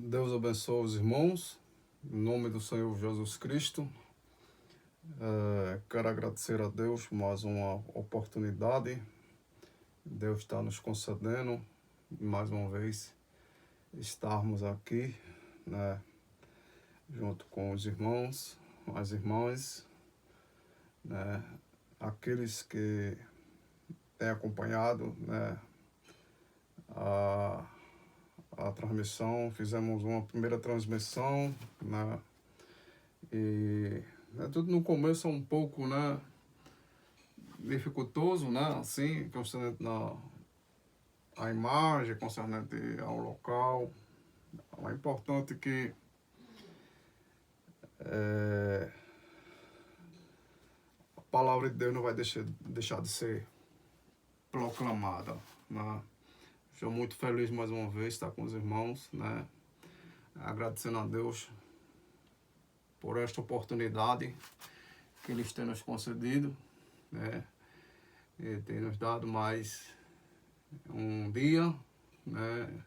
Deus abençoe os irmãos, em nome do Senhor Jesus Cristo. Quero agradecer a Deus por mais uma oportunidade. Deus está nos concedendo, mais uma vez, estarmos aqui, né, junto com os irmãos, as irmãs, né, aqueles que têm acompanhado, né, a transmissão. Fizemos uma primeira transmissão, né, e tudo no começo é um pouco, né, dificultoso, né, assim, concernente a imagem, concernente ao local. É importante que a palavra de Deus não vai deixar de ser proclamada, né. Estou muito feliz mais uma vez estar com os irmãos, né, agradecendo a Deus por esta oportunidade que eles têm nos concedido, né, e tem nos dado mais um dia, né,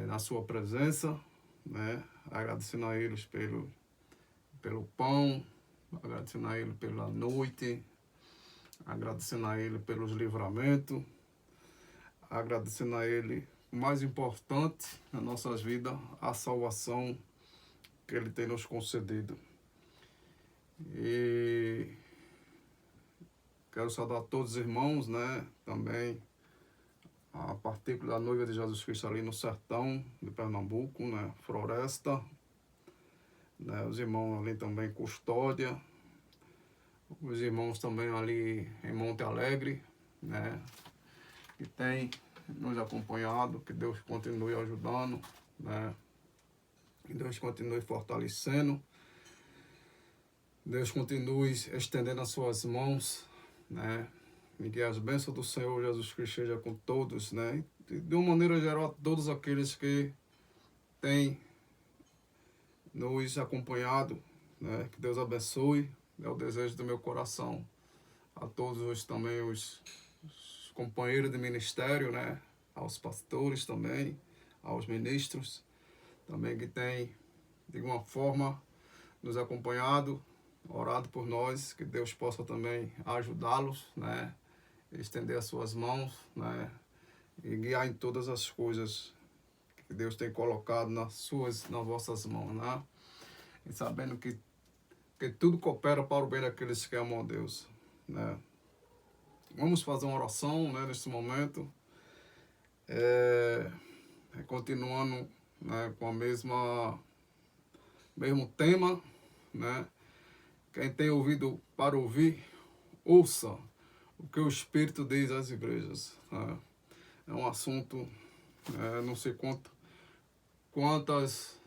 na sua presença, né, agradecendo a eles pelo pão, agradecendo a ele pela noite, agradecendo a ele pelos livramentos, agradecendo a ele, o mais importante nas nossas vidas, a salvação que ele tem nos concedido. E quero saudar todos os irmãos, né, também a partícula da noiva de Jesus Cristo ali no sertão de Pernambuco, né, Floresta, né, os irmãos ali também Custódia, os irmãos também ali em Monte Alegre, né, que tem nos acompanhado. Que Deus continue ajudando, né, que Deus continue fortalecendo, Deus continue estendendo as suas mãos, né, e que as bênçãos do Senhor Jesus Cristo sejam com todos, né, e de uma maneira geral, todos aqueles que têm nos acompanhado, né, que Deus abençoe, é o desejo do meu coração. A todos também os companheiros de ministério, né, aos pastores também, aos ministros também que têm, de alguma forma, nos acompanhado, orado por nós, que Deus possa também ajudá-los, né, estender as suas mãos, né, e guiar em todas as coisas que Deus tem colocado nas vossas mãos, né, e sabendo que tudo coopera para o bem daqueles que amam a Deus, né. Vamos fazer uma oração, né, nesse momento, continuando, né, com a mesmo tema, né. Quem tem ouvido para ouvir, ouça o que o Espírito diz às igrejas, né. É um assunto, não sei quantas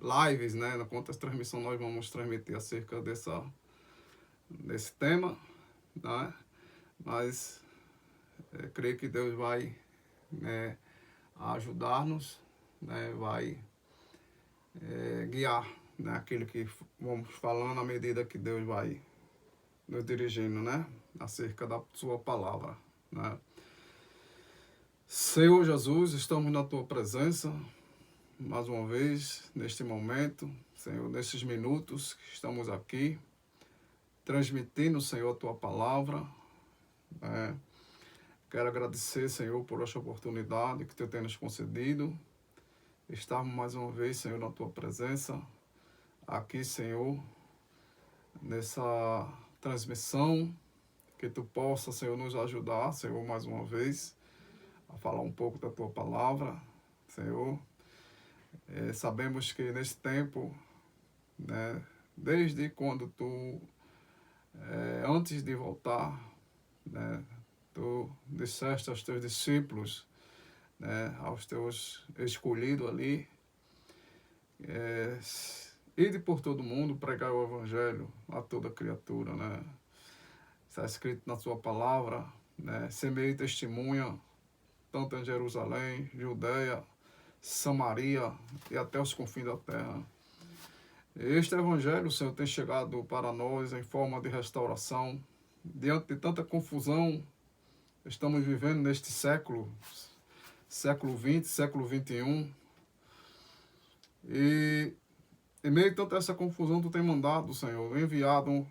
lives, né, quantas transmissões nós vamos transmitir acerca desse tema, né, mas creio que Deus vai, né, ajudar-nos, né, vai guiar, né, aquilo que vamos falando à medida que Deus vai nos dirigindo, né, acerca da sua palavra, né. Senhor Jesus, estamos na tua presença mais uma vez neste momento, Senhor, nesses minutos que estamos aqui transmitindo, Senhor, a tua palavra, né. Quero agradecer, Senhor, por esta oportunidade que tu tem nos concedido. Estarmos mais uma vez, Senhor, na tua presença, aqui, Senhor, nessa transmissão, que tu possa, Senhor, nos ajudar, Senhor, mais uma vez, a falar um pouco da tua palavra, Senhor. Sabemos que nesse tempo, né, desde quando tu, antes de voltar, né, tu disseste aos teus discípulos, né, aos teus escolhidos ali, ide por todo mundo pregar o evangelho a toda criatura, né. Está escrito na sua palavra, né, semeie testemunha, tanto em Jerusalém, Judeia, Samaria e até os confins da terra. Este evangelho, Senhor, tem chegado para nós em forma de restauração. Diante de tanta confusão, estamos vivendo neste século, século XX, século XXI. E em meio a tanta essa confusão, tu tem mandado, Senhor, enviado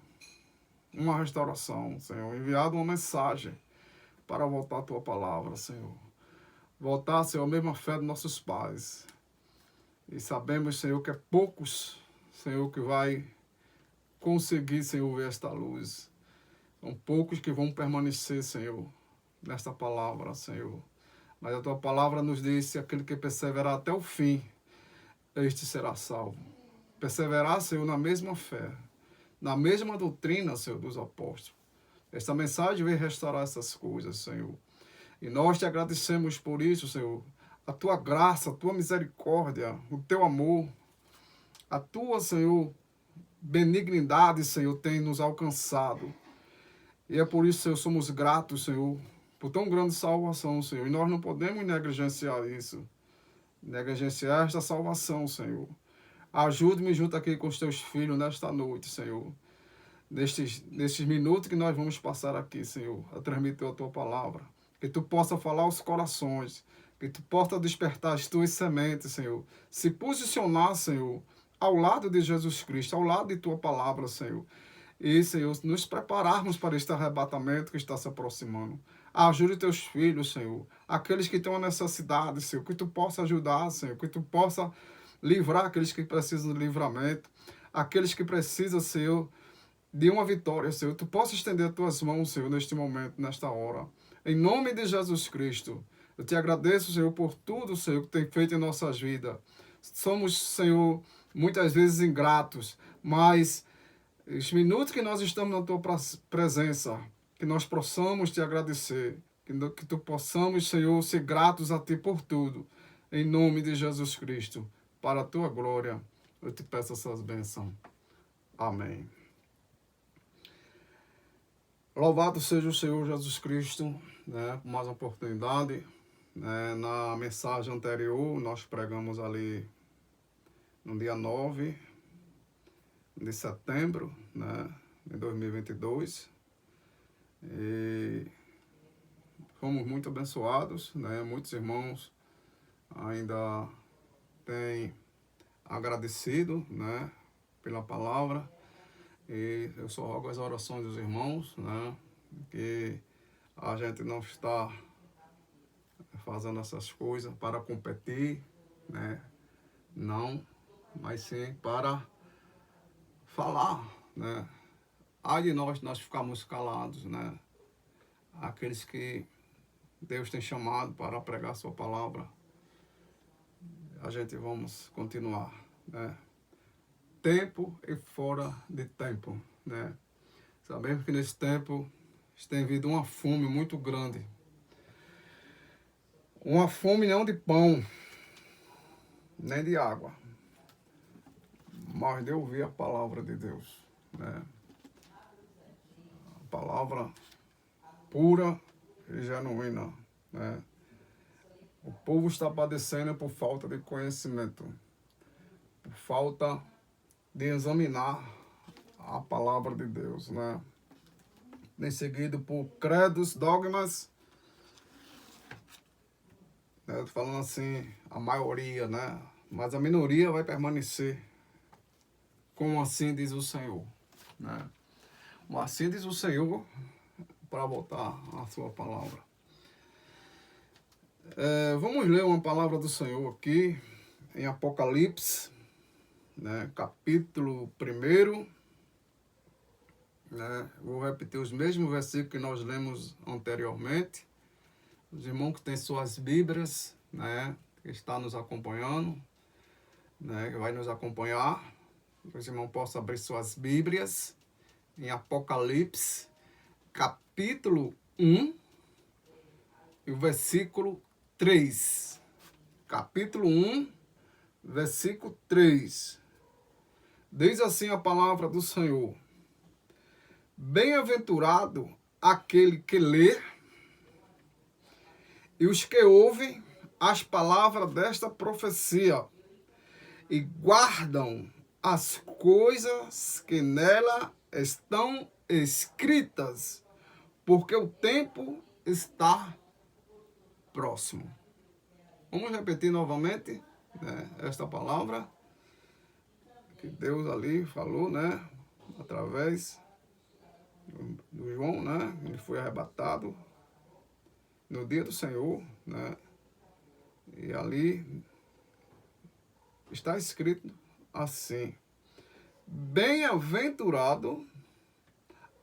uma restauração, Senhor, enviado uma mensagem para voltar a tua palavra, Senhor. Voltar, Senhor, a mesma fé dos nossos pais. E sabemos, Senhor, que é poucos, Senhor, que vai conseguir, Senhor, ver esta luz. São poucos que vão permanecer, Senhor, nesta palavra, Senhor. Mas a tua palavra nos diz que aquele que perseverar até o fim, este será salvo. Perseverar, Senhor, na mesma fé, na mesma doutrina, Senhor, dos apóstolos. Esta mensagem vem restaurar essas coisas, Senhor. E nós te agradecemos por isso, Senhor. A tua graça, a tua misericórdia, o teu amor, a tua, Senhor, benignidade, Senhor, tem nos alcançado. E é por isso, Senhor, somos gratos, Senhor, por tão grande salvação, Senhor. E nós não podemos negligenciar isso. Negligenciar esta salvação, Senhor. Ajude-me junto aqui com os teus filhos nesta noite, Senhor. Nestes minutos que nós vamos passar aqui, Senhor, a transmitir a tua palavra. Que tu possa falar aos corações. Que tu possa despertar as tuas sementes, Senhor. Se posicionar, Senhor, ao lado de Jesus Cristo, ao lado de tua palavra, Senhor. E, Senhor, nos prepararmos para este arrebatamento que está se aproximando. Ajude teus filhos, Senhor. Aqueles que têm uma necessidade, Senhor. Que tu possa ajudar, Senhor. Que tu possa livrar aqueles que precisam de livramento. Aqueles que precisam, Senhor, de uma vitória, Senhor. Tu possa estender as tuas mãos, Senhor, neste momento, nesta hora. Em nome de Jesus Cristo. Eu te agradeço, Senhor, por tudo, Senhor, que tem feito em nossas vidas. Somos, Senhor, muitas vezes ingratos, mas os minutos que nós estamos na tua presença, que nós possamos te agradecer, que tu possamos, Senhor, ser gratos a ti por tudo. Em nome de Jesus Cristo, para a tua glória, eu te peço essas bênçãos. Amém. Louvado seja o Senhor Jesus Cristo, né, por mais uma oportunidade. Na mensagem anterior, nós pregamos ali no dia 9 de setembro, né, de 2022. E fomos muito abençoados, né? Muitos irmãos ainda têm agradecido, né, pela palavra. E eu só rogo as orações dos irmãos, né, que a gente não está fazendo essas coisas para competir, né, não, mas sim para falar, né. Ai de nós ficarmos calados, né, aqueles que Deus tem chamado para pregar a sua palavra, a gente vamos continuar, né. Tempo e fora de tempo, né. Sabemos que nesse tempo tem havido uma fome muito grande. Uma fome não de pão, nem de água, mas de ouvir a palavra de Deus, né. A palavra pura e genuína, né. O povo está padecendo por falta de conhecimento, por falta de examinar a palavra de Deus, né. Nem seguido por credos, dogmas, né, falando assim, a maioria, né, mas a minoria vai permanecer, como assim diz o Senhor, né. Mas assim diz o Senhor para voltar a sua palavra. Vamos ler uma palavra do Senhor aqui em Apocalipse, né, capítulo 1, né, vou repetir os mesmos versículos que nós lemos anteriormente. Os irmãos que têm suas Bíblias, né, que estão nos acompanhando, né, que vai nos acompanhar, os irmãos possam abrir suas Bíblias em Apocalipse, capítulo 1, e o versículo 3. Capítulo 1, versículo 3. Diz assim a palavra do Senhor: Bem-aventurado aquele que lê e os que ouvem as palavras desta profecia e guardam as coisas que nela estão escritas, porque o tempo está próximo. Vamos repetir novamente, né, esta palavra que Deus ali falou, né, através do João, né, ele foi arrebatado no dia do Senhor, né, e ali está escrito assim: bem-aventurado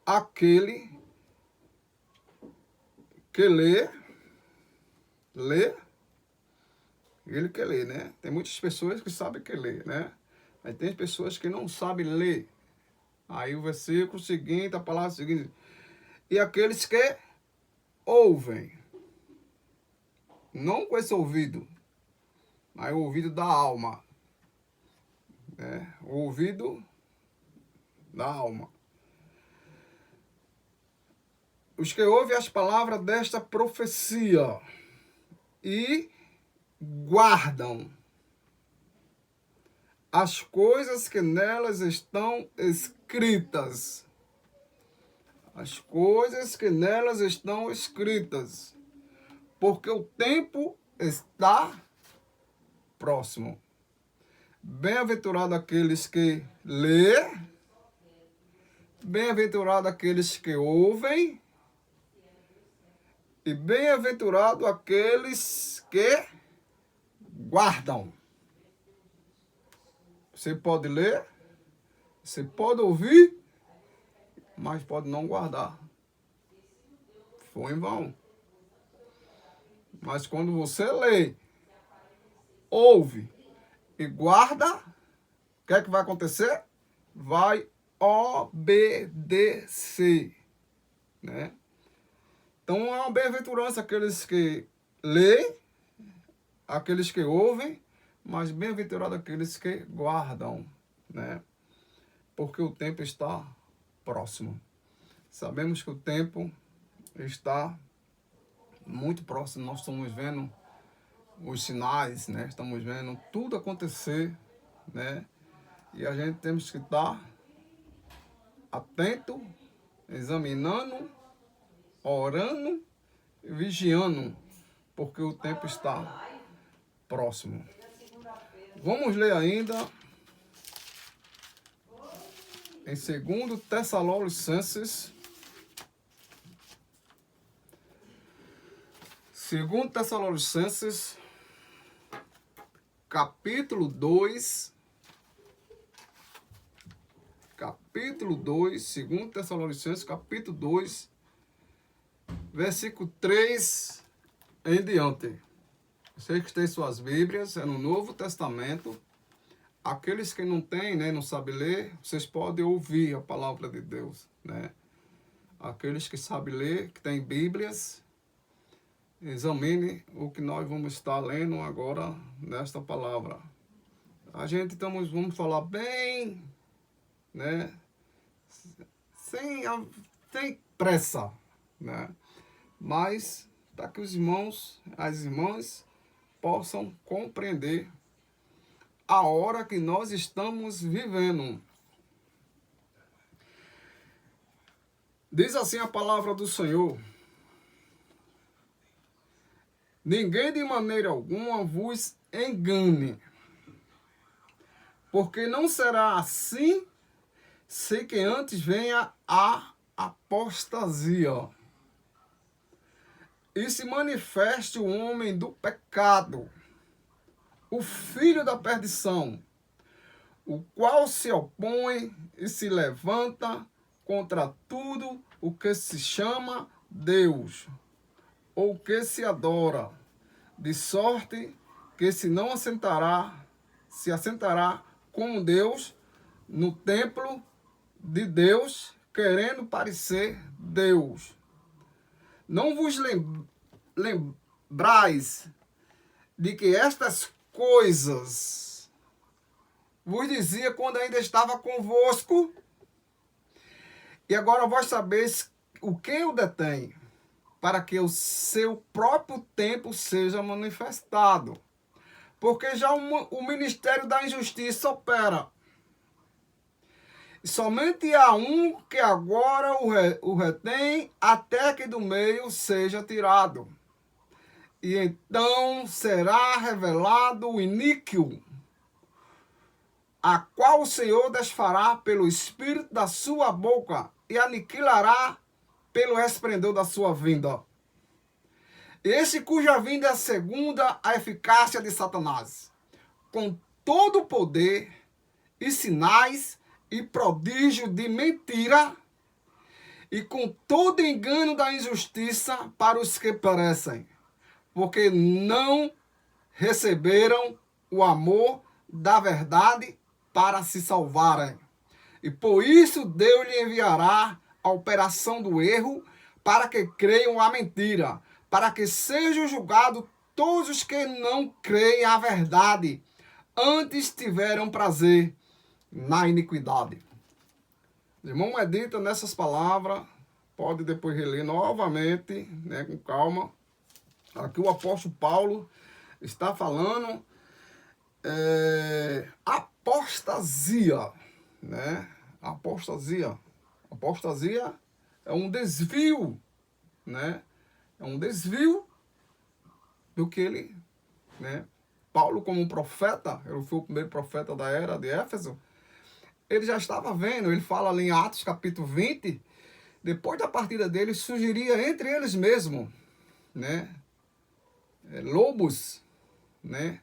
aquele que lê, ele que lê, né? Tem muitas pessoas que sabem que lê, né? Mas tem pessoas que não sabem ler. Aí o versículo seguinte, a palavra seguinte: e aqueles que ouvem, não com esse ouvido, mas o ouvido da alma, né? O ouvido da alma. Os que ouvem as palavras desta profecia e guardam as coisas que nelas estão escritas. As coisas que nelas estão escritas. Porque o tempo está próximo. Bem-aventurado aqueles que lê, bem-aventurado aqueles que ouvem, e bem-aventurado aqueles que guardam. Você pode ler, você pode ouvir, mas pode não guardar. Foi em vão. Mas quando você lê, ouve e guarda, o que é que vai acontecer? Vai obedecer, né? Então, é uma bem-aventurança aqueles que leem, aqueles que ouvem, mas bem-aventurado aqueles que guardam, né? Porque o tempo está próximo. Sabemos que o tempo está muito próximo. Nós estamos vendo os sinais, né? Estamos vendo tudo acontecer, né? E a gente temos que estar atento, examinando, orando e vigiando, porque o tempo está próximo. Vamos ler ainda em 2 Tessalonicenses, 2 Tessalonicenses, capítulo 2, 2 Tessalonicenses, capítulo 2, versículo 3 em diante. Vocês que têm suas Bíblias, é no Novo Testamento. Aqueles que não têm, né, não sabem ler, vocês podem ouvir a palavra de Deus, né? Aqueles que sabem ler, que têm Bíblias, examine o que nós vamos estar lendo agora nesta palavra. A gente vamos falar bem, né? Sem pressa, né? Mas para que os irmãos, as irmãs possam compreender a hora que nós estamos vivendo. Diz assim a palavra do Senhor: ninguém de maneira alguma vos engane, porque não será assim se que antes venha a apostasia e se manifeste o homem do pecado, o filho da perdição, o qual se opõe e se levanta contra tudo o que se chama Deus, ou que se adora, de sorte que se assentará com Deus no templo de Deus, querendo parecer Deus. Não vos lembrais de que estas coisas vos dizia quando ainda estava convosco, e agora vós sabeis o que o detém, para que o seu próprio tempo seja manifestado. Porque já o ministério da injustiça opera. E somente há um que agora o retém, até que do meio seja tirado. E então será revelado o iníquo, a qual o Senhor desfará pelo espírito da sua boca e aniquilará pelo resplendor da sua vinda. Esse cuja vinda é segunda a eficácia de Satanás, com todo o poder e sinais e prodígio de mentira, e com todo engano da injustiça para os que perecem, porque não receberam o amor da verdade para se salvarem. E por isso Deus lhe enviará a operação do erro, para que creiam a mentira, para que sejam julgados todos os que não creem a verdade, antes tiveram prazer na iniquidade. Irmão, medita nessas palavras, pode depois reler novamente, né, com calma. Aqui o apóstolo Paulo está falando apostasia, né? Apostasia. Apostasia é um desvio, né? É um desvio do que ele, né? Paulo, como profeta, ele foi o primeiro profeta da era de Éfeso, ele já estava vendo, ele fala ali em Atos capítulo 20, depois da partida dele, surgiria entre eles mesmos, né? Lobos, né?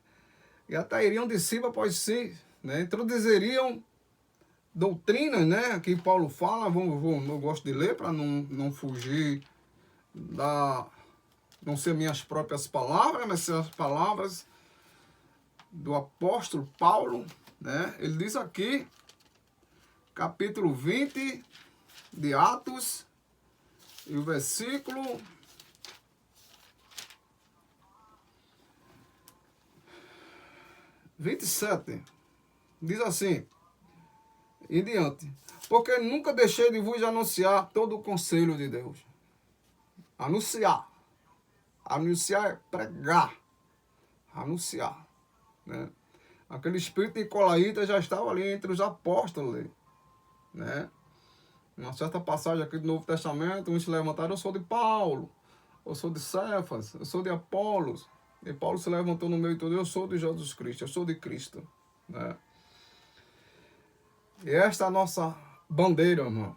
E até iriam de cima após si, né? Introduziriam doutrinas, né? Que Paulo fala, eu gosto de ler para não fugir não ser minhas próprias palavras, mas ser as palavras do apóstolo Paulo, né? Ele diz aqui, capítulo 20 de Atos, e o versículo 27, diz assim, em diante: porque nunca deixei de vos anunciar todo o conselho de Deus. Anunciar. Anunciar é pregar. Anunciar, né? Aquele espírito nicolaíta já estava ali entre os apóstolos, né? Uma certa passagem aqui do Novo Testamento, uns se levantaram: eu sou de Paulo, eu sou de Cefas, eu sou de Apolos. E Paulo se levantou no meio todo: eu sou de Jesus Cristo, eu sou de Cristo, né? E esta é a nossa bandeira, irmão.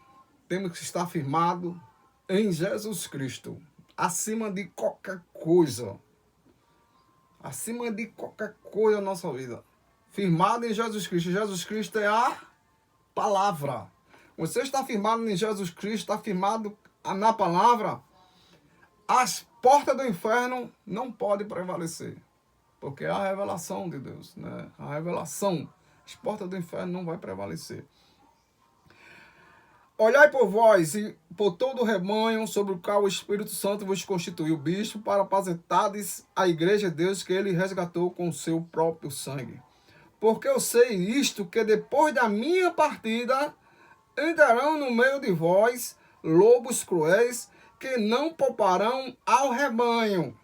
Temos que estar firmado em Jesus Cristo, acima de qualquer coisa. Acima de qualquer coisa na nossa vida. Firmado em Jesus Cristo. Jesus Cristo é a palavra. Você está firmado em Jesus Cristo, está firmado na palavra, as portas do inferno não podem prevalecer. Porque é a revelação de Deus, né? A revelação. As portas do inferno não vai prevalecer. Olhai por vós e por todo o rebanho sobre o qual o Espírito Santo vos constituiu bispo, para apazentardes a igreja de Deus que ele resgatou com o seu próprio sangue. Porque eu sei isto, que depois da minha partida entrarão no meio de vós lobos cruéis, que não pouparão ao rebanho,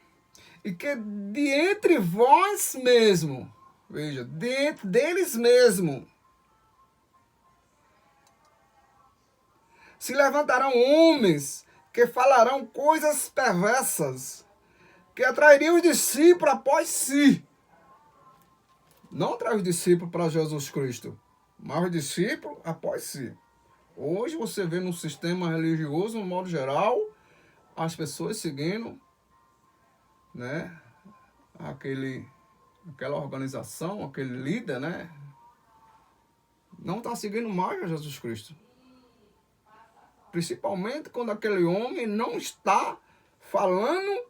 e que de entre vós mesmo, veja, dentro deles mesmo, se levantarão homens que falarão coisas perversas, que atrairiam os discípulos após si. Não atrai os discípulos para Jesus Cristo, mas os discípulos após si. Hoje você vê no sistema religioso, no modo geral, as pessoas seguindo, né, aquela organização, aquele líder, né, não está seguindo mais a Jesus Cristo. Principalmente quando aquele homem não está falando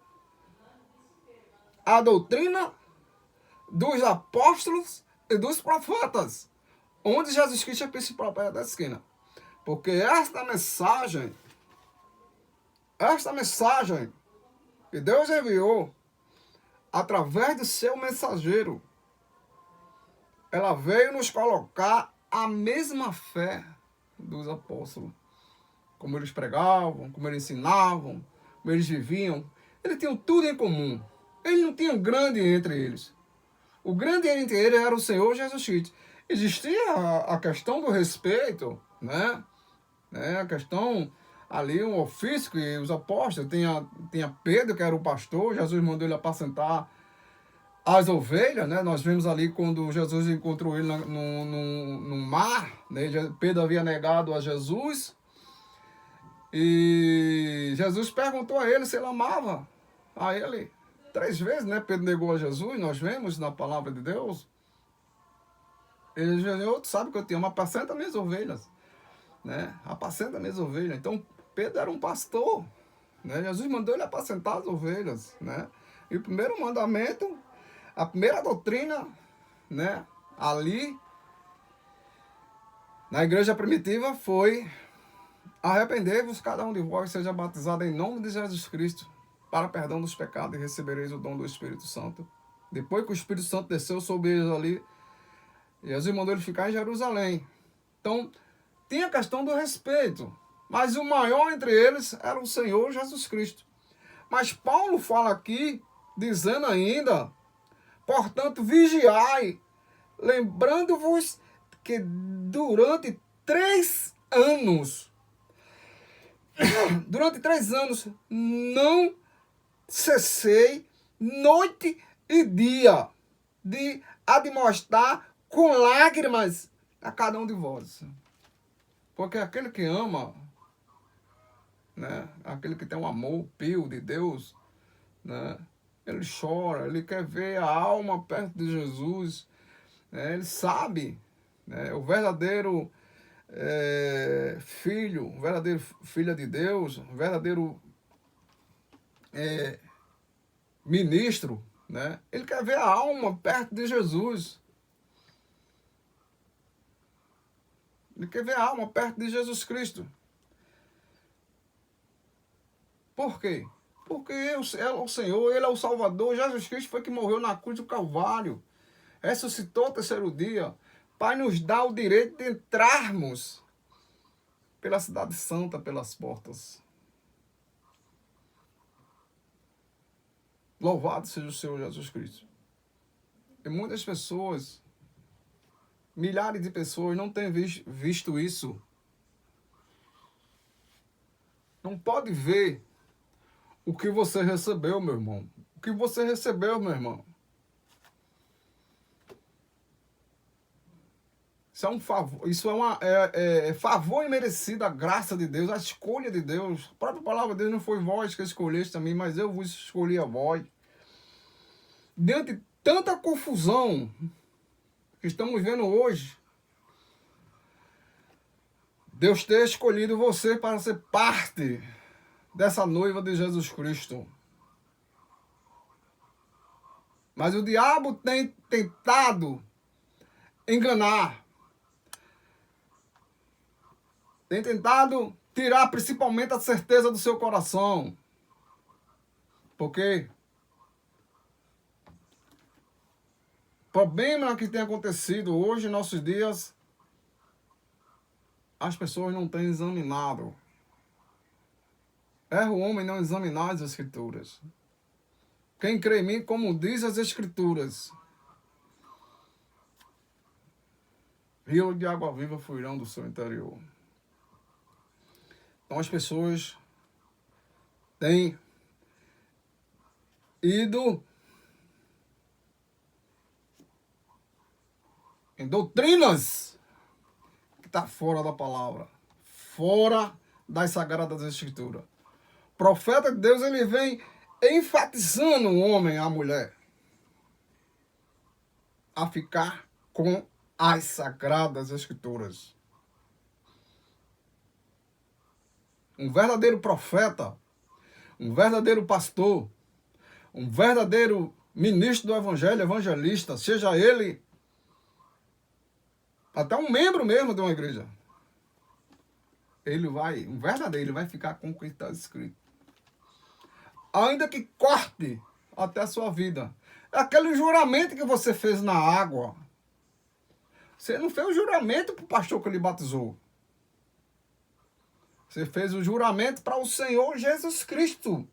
a doutrina dos apóstolos e dos profetas, onde Jesus Cristo é o principal pé da esquina. Porque esta mensagem que Deus enviou através do seu mensageiro, ela veio nos colocar a mesma fé dos apóstolos. Como eles pregavam, como eles ensinavam, como eles viviam. Eles tinham tudo em comum. Eles não tinham grande entre eles. O grande entre eles era o Senhor Jesus Cristo. Existia a questão do respeito, né? A questão ali um ofício que os apóstolos, tinha Pedro, que era o pastor, Jesus mandou ele apacentar as ovelhas, né? Nós vemos ali quando Jesus encontrou ele no mar, né? Pedro havia negado a Jesus, e Jesus perguntou a ele se ele amava a ele 3 vezes, né? Pedro negou a Jesus, nós vemos na palavra de Deus. Ele disse, tu sabe que eu te amo, apacenta minhas ovelhas, né? Apacenta minhas ovelhas. Então, Pedro era um pastor, né? Jesus mandou ele apacentar as ovelhas, né? E o primeiro mandamento, a primeira doutrina, né? Ali, na igreja primitiva, foi: arrependei-vos, cada um de vós seja batizado em nome de Jesus Cristo, para perdão dos pecados, e recebereis o dom do Espírito Santo. Depois que o Espírito Santo desceu sobre eles ali, Jesus mandou ele ficar em Jerusalém. Então, tinha a questão do respeito, mas o maior entre eles era o Senhor Jesus Cristo. Mas Paulo fala aqui, dizendo ainda: portanto, vigiai, lembrando-vos que durante 3 anos, não cessei noite e dia de admoestar com lágrimas a cada um de vós. Porque aquele que ama, né, aquele que tem um amor pio de Deus, né, ele chora, ele quer ver a alma perto de Jesus, né, ele sabe, né, o verdadeiro filho, o verdadeiro filho de Deus, o verdadeiro ministro, né, ele quer ver a alma perto de Jesus. Ele quer ver a alma perto de Jesus Cristo. Por quê? Porque ele é o Senhor, Ele é o Salvador. Jesus Cristo foi que morreu na cruz do Calvário. Ressuscitou ao 3º dia para nos dar o direito de entrarmos pela cidade santa, pelas portas. Louvado seja o Senhor Jesus Cristo. E muitas pessoas, milhares de pessoas não têm visto isso. Não pode ver o que você recebeu, meu irmão. O que você recebeu, meu irmão. Isso é um favor, isso é favor imerecido, a graça de Deus, a escolha de Deus. A própria palavra de Deus: não foi vós que escolheste a mim, mas eu vos escolhi a vós. Diante de tanta confusão que estamos vendo hoje, Deus ter escolhido você para ser parte dessa noiva de Jesus Cristo. Mas o diabo tem tentado enganar, tem tentado tirar principalmente a certeza do seu coração. Porque o problema que tem acontecido hoje, em nossos dias, as pessoas não têm examinado. Erra o homem não examinar as Escrituras. Quem crê em mim, como diz as Escrituras, rio de água viva fluirão do seu interior. Então as pessoas têm ido em doutrinas que está fora da palavra, fora das sagradas Escrituras. O profeta de Deus, ele vem enfatizando o homem e a mulher a ficar com as sagradas Escrituras. Um verdadeiro profeta, um verdadeiro pastor, um verdadeiro ministro do Evangelho, evangelista, seja ele até um membro mesmo de uma igreja, ele vai ficar com o que está escrito. Ainda que corte até a sua vida. Aquele juramento que você fez na água, você não fez o juramento para o pastor que lhe batizou. Você fez o juramento para o Senhor Jesus Cristo.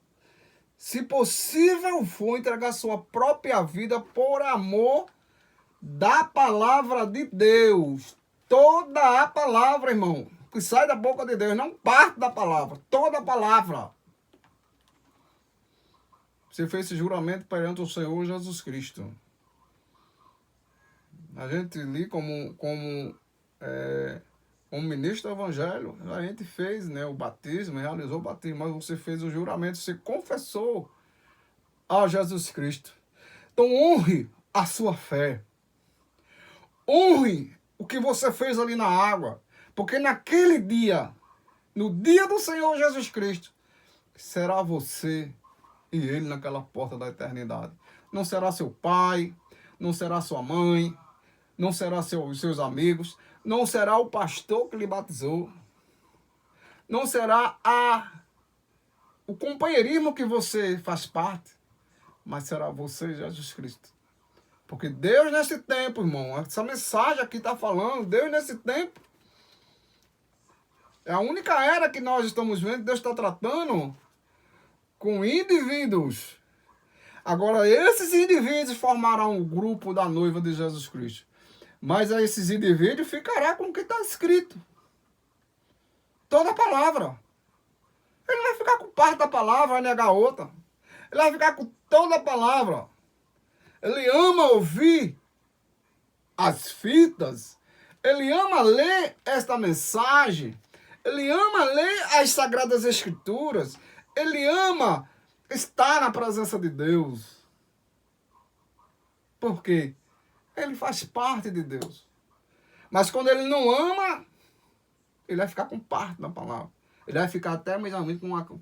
Se possível for, entregar sua própria vida por amor da palavra de Deus. Toda a palavra, irmão. que sai da boca de Deus, não parte da palavra, toda a palavra. Você fez esse juramento perante o Senhor Jesus Cristo. A gente ali como ministro do Evangelho, a gente fez, né, o batismo, realizou o batismo, mas você fez o juramento, você confessou a Jesus Cristo. Então honre a sua fé. Honre o que você fez ali na água. Porque naquele dia, no dia do Senhor Jesus Cristo, será você e ele naquela porta da eternidade. Não será seu pai, não será sua mãe, não será seus amigos, não será o pastor que lhe batizou, não será o companheirismo que você faz parte, mas será você, Jesus Cristo. Porque Deus nesse tempo, irmão, essa mensagem aqui está falando, Deus nesse tempo, é a única era que nós estamos vendo, Deus está tratando com indivíduos. Agora, esses indivíduos formarão o grupo da noiva de Jesus Cristo. Mas a esses indivíduos ficará com o que está escrito. Toda a palavra. Ele não vai ficar com parte da palavra, vai negar outra. Ele vai ficar com toda a palavra. Ele ama ouvir as fitas. Ele ama ler esta mensagem. Ele ama ler as Sagradas Escrituras. Ele ama estar na presença de Deus. Por quê? Ele faz parte de Deus. Mas quando ele não ama, ele vai ficar com parte da palavra. Ele vai ficar até mesmo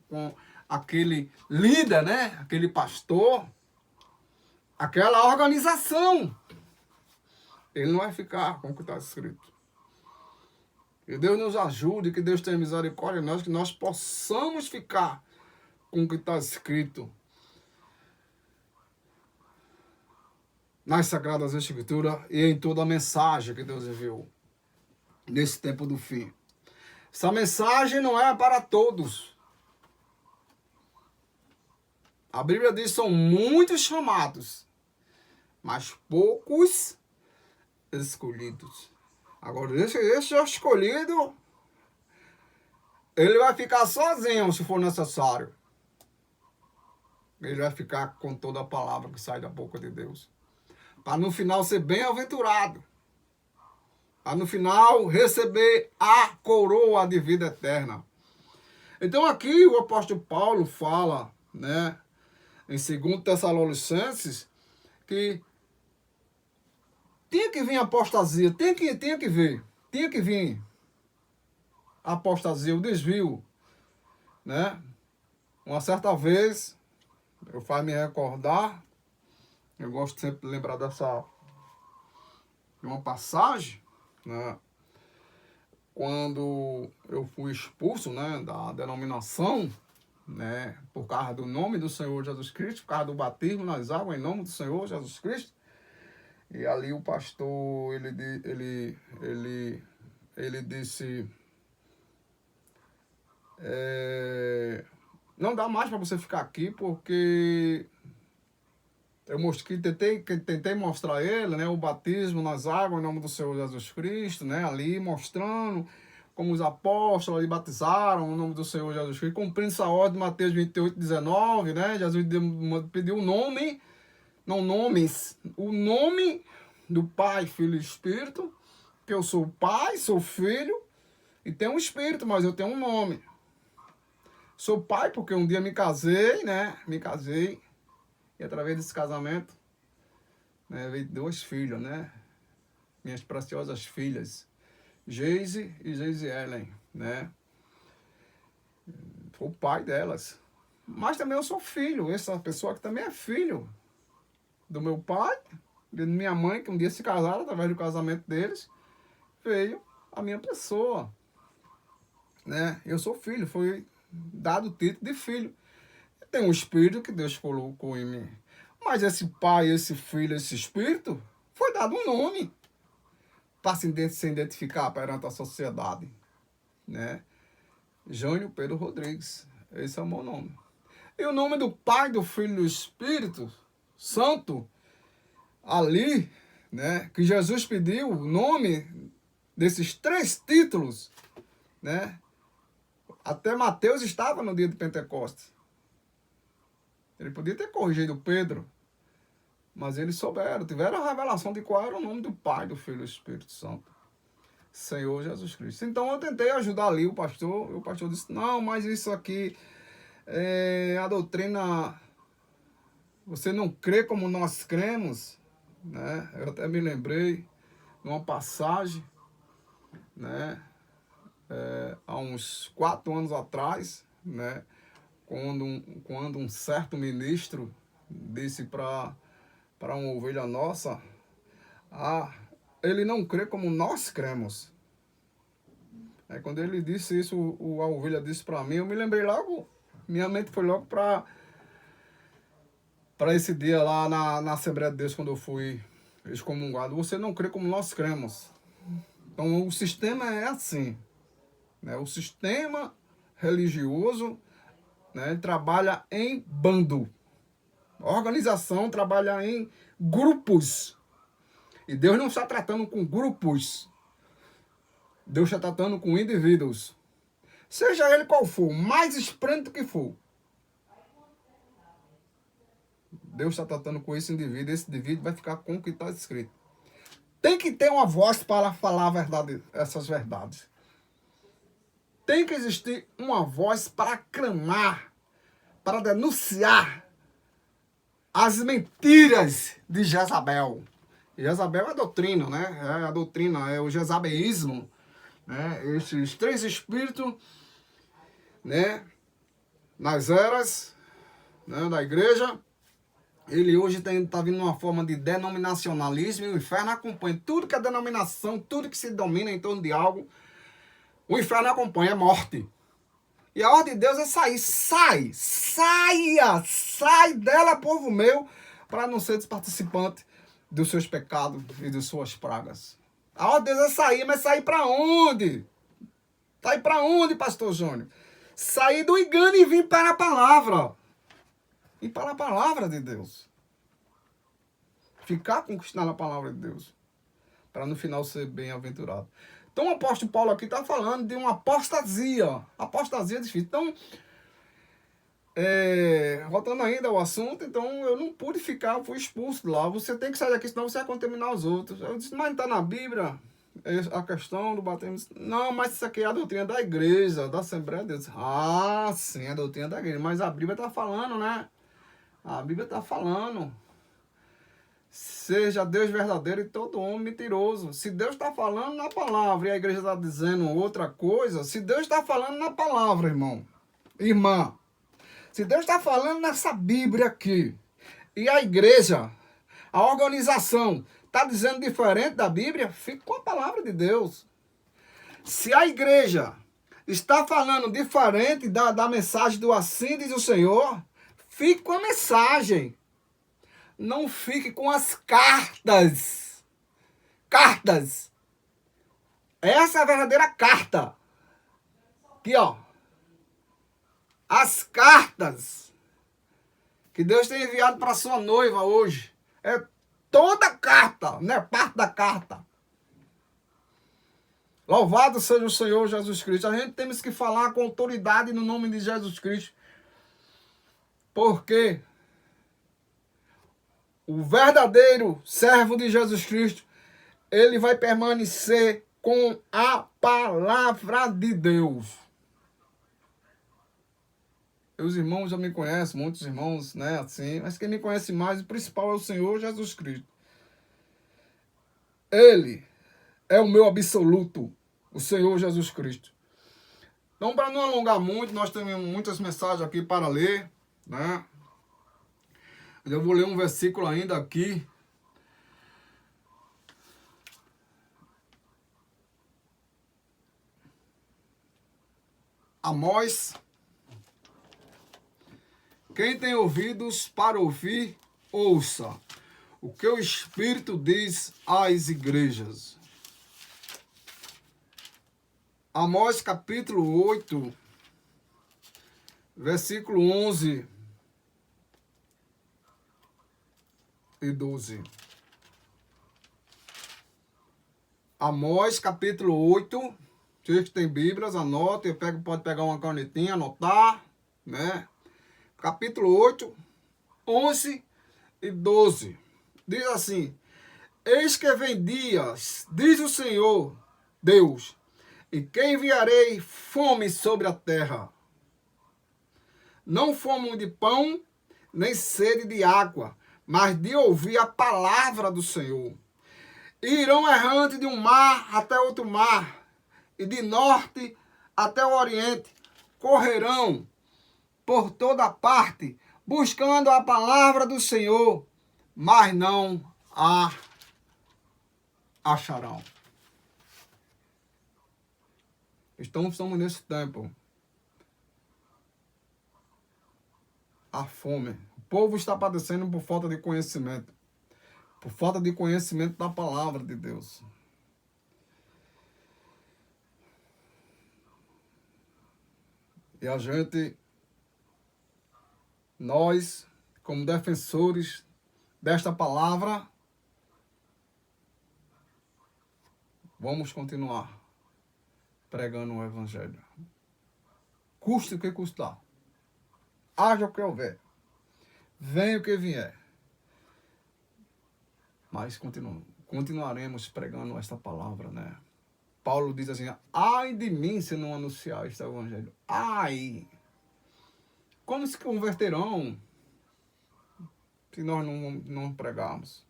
com aquele líder, né? Aquele pastor, aquela organização. Ele não vai ficar com o que está escrito. Que Deus nos ajude, que Deus tenha misericórdia de nós, que nós possamos ficar com o que está escrito nas Sagradas Escrituras e em toda a mensagem que Deus enviou nesse tempo do fim. Essa mensagem não é para todos. A Bíblia diz que são muitos chamados, mas poucos escolhidos. Agora, esse escolhido, ele vai ficar sozinho se for necessário. Ele vai ficar com toda a palavra que sai da boca de Deus. Para no final ser bem-aventurado. Para no final receber a coroa de vida eterna. Então aqui o apóstolo Paulo fala, né, em 2 Tessalonicenses, que tinha que vir a apostasia, tinha que vir a apostasia, o desvio, né? Uma certa vez, eu faço me recordar, eu gosto sempre de lembrar de uma passagem, né? Quando eu fui expulso, né, da denominação, né, por causa do nome do Senhor Jesus Cristo, por causa do batismo nas águas em nome do Senhor Jesus Cristo. E ali o pastor, ele disse, não dá mais para você ficar aqui, porque eu tentei mostrar a ele, né, o batismo nas águas em nome do Senhor Jesus Cristo, né, ali mostrando como os apóstolos ali batizaram no nome do Senhor Jesus Cristo, cumprindo essa ordem de Mateus 28:19, né, Jesus pediu o nome, não nomes, o nome do Pai, Filho e Espírito, que eu sou o Pai, sou filho, e tenho um Espírito, mas eu tenho um nome. Sou pai porque um dia me casei, e através desse casamento, né, veio 2 filhos, né, minhas preciosas filhas, Geise e Geise Ellen, né, sou o pai delas. Mas também eu sou filho, essa pessoa que também é filho do meu pai, de minha mãe, que um dia se casaram, através do casamento deles, veio a minha pessoa, né? Eu sou filho, foi dado o título de filho. Tem um espírito que Deus colocou em mim. Mas esse pai, esse filho, esse espírito, foi dado um nome para se identificar perante a sociedade, né? Jânio Pedro Rodrigues, esse é o meu nome. E o nome do Pai, do Filho e do Espírito Santo, ali, né, que Jesus pediu o nome desses 3 títulos, né? Até Mateus estava no dia de Pentecostes. Ele podia ter corrigido Pedro, mas eles souberam, tiveram a revelação de qual era o nome do Pai, do Filho e do Espírito Santo. Senhor Jesus Cristo. Então eu tentei ajudar ali o pastor, e o pastor disse, não, mas isso aqui é a doutrina, você não crê como nós cremos, né? Eu até me lembrei de uma passagem, né? Há uns 4 anos atrás, né? Quando um certo ministro disse para uma ovelha nossa, ele não crê como nós cremos. Aí quando ele disse isso, a ovelha disse para mim, eu me lembrei logo, minha mente foi logo para esse dia lá na Assembleia de Deus, quando eu fui excomungado. Você não crê como nós cremos. Então o sistema é assim, né? O sistema religioso, né, trabalha em bando. A organização trabalha em grupos. E Deus não está tratando com grupos. Deus está tratando com indivíduos. Seja ele qual for, mais esprêmido que for. Deus está tratando com esse indivíduo. Esse indivíduo vai ficar com o que está escrito. Tem que ter uma voz para falar a verdade, essas verdades. Tem que existir uma voz para clamar, para denunciar as mentiras de Jezabel. Jezabel é a doutrina, né? É a doutrina, é o jezabeísmo, né? Esses 3 espíritos, né? Nas eras, né, da igreja, ele hoje está vindo uma forma de denominacionalismo e o inferno acompanha. Tudo que é denominação, tudo que se domina em torno de algo, o inferno acompanha, é morte. E a ordem de Deus é sair. Sai dela, povo meu, para não ser participante dos seus pecados e de suas pragas. A ordem de Deus é sair, mas sair para onde? Sair para onde, pastor Júnior? Sair do engano e vir para a palavra. E para a palavra de Deus. Ficar conquistando a palavra de Deus. Para no final ser bem-aventurado. Então o apóstolo Paulo aqui está falando de uma apostasia. Apostasia é difícil. Então, voltando ainda ao assunto, então eu não pude ficar, eu fui expulso de lá. Você tem que sair daqui, senão você vai contaminar os outros. Eu disse, mas não está na Bíblia a questão do batismo? Não, mas isso aqui é a doutrina da igreja, da Assembleia de Deus. Ah, sim, é a doutrina da igreja. Mas a Bíblia está falando, né? A Bíblia está falando. Seja Deus verdadeiro e todo homem mentiroso. Se Deus está falando na palavra e a igreja está dizendo outra coisa, se Deus está falando na palavra, irmão, irmã, se Deus está falando nessa Bíblia aqui, e a igreja, a organização, está dizendo diferente da Bíblia, fique com a palavra de Deus. Se a igreja está falando diferente da mensagem do assim diz o Senhor, fique com a mensagem. Não fique com as cartas. Cartas. Essa é a verdadeira carta. Aqui, ó. As cartas que Deus tem enviado para sua noiva hoje. É toda a carta, não é parte da carta. Louvado seja o Senhor Jesus Cristo. A gente temos que falar com autoridade no nome de Jesus Cristo. Porque o verdadeiro servo de Jesus Cristo, ele vai permanecer com a palavra de Deus. Os irmãos já me conhecem, muitos irmãos, né, assim, mas quem me conhece mais, o principal é o Senhor Jesus Cristo. Ele é o meu absoluto, o Senhor Jesus Cristo. Então, para não alongar muito, nós temos muitas mensagens aqui para ler, né? Eu vou ler um versículo ainda aqui. Amós. Quem tem ouvidos para ouvir, ouça o que o Espírito diz às igrejas. Amós capítulo 8, versículo 11 e 12. Amós capítulo 8, Vocês que têm Bíblias, anotem. Pode pegar uma canetinha, anotar, né? Capítulo 8, 11 e 12. Diz assim: eis que vem dias, diz o Senhor Deus, em que enviarei fome sobre a terra. Não fome de pão, nem sede de água, mas de ouvir a palavra do Senhor. E irão errante de um mar até outro mar, e de norte até o oriente. Correrão por toda parte, buscando a palavra do Senhor, mas não a acharão. Estamos nesse tempo. A fome. O povo está padecendo por falta de conhecimento. Por falta de conhecimento da palavra de Deus. E a gente, nós, como defensores desta palavra, vamos continuar pregando o Evangelho. Custe o que custar. Haja o que houver. Venha o que vier. Mas continuaremos pregando esta palavra, né? Paulo diz assim: ai de mim se não anunciar este Evangelho. Ai! Como se converterão se nós não pregarmos?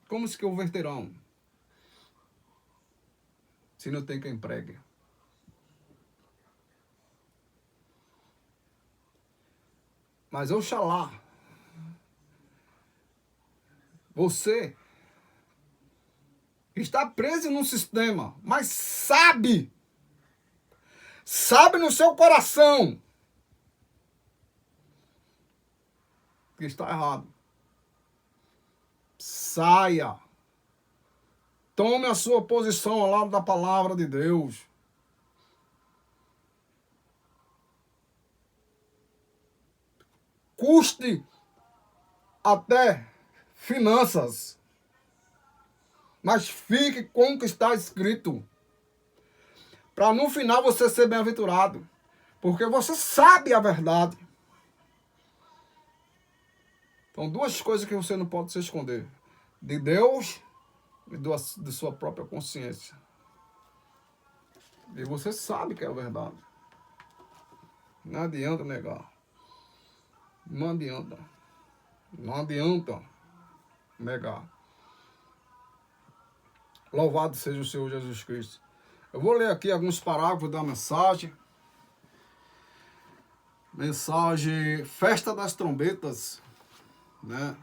Como se converterão se não tem quem pregue? Mas oxalá você está preso num sistema, mas sabe no seu coração que está errado. Saia. Tome a sua posição ao lado da palavra de Deus. Custe até finanças. Mas fique com o que está escrito. Para no final você ser bem-aventurado. Porque você sabe a verdade. Então, duas coisas que você não pode se esconder: de Deus e de sua própria consciência. E você sabe que é a verdade. Não adianta negar. Não adianta. Não adianta negar. Louvado seja o Senhor Jesus Cristo. Eu vou ler aqui alguns parágrafos da mensagem. Mensagem Festa das Trombetas, né?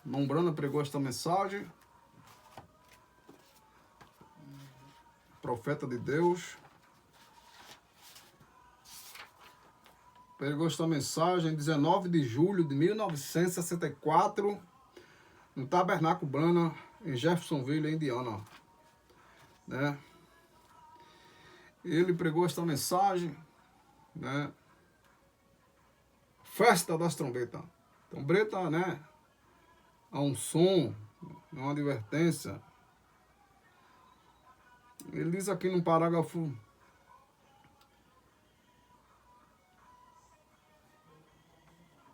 Nombrando pregou esta mensagem. Profeta de Deus. Pregou esta mensagem em 19 de julho de 1964, no Tabernáculo Brana, em Jeffersonville, Indiana, né? Ele pregou esta mensagem, né? Festa das trombetas. Trombeta, né? É um som, é uma advertência. Ele diz aqui no parágrafo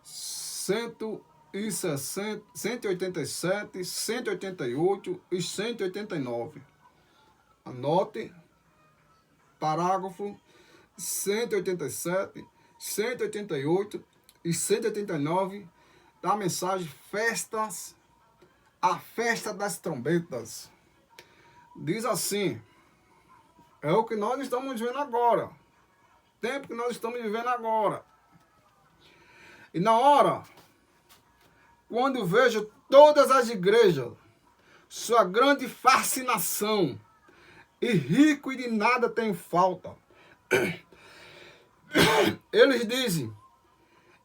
160, 187, 188 e 189. Anote. Parágrafo 187, 188 e 189 da mensagem Festas, a Festa das Trombetas. Diz assim: é o que nós estamos vivendo agora. Tempo que nós estamos vivendo agora. E na hora, quando vejo todas as igrejas, sua grande fascinação, e rico e de nada tem falta, eles dizem,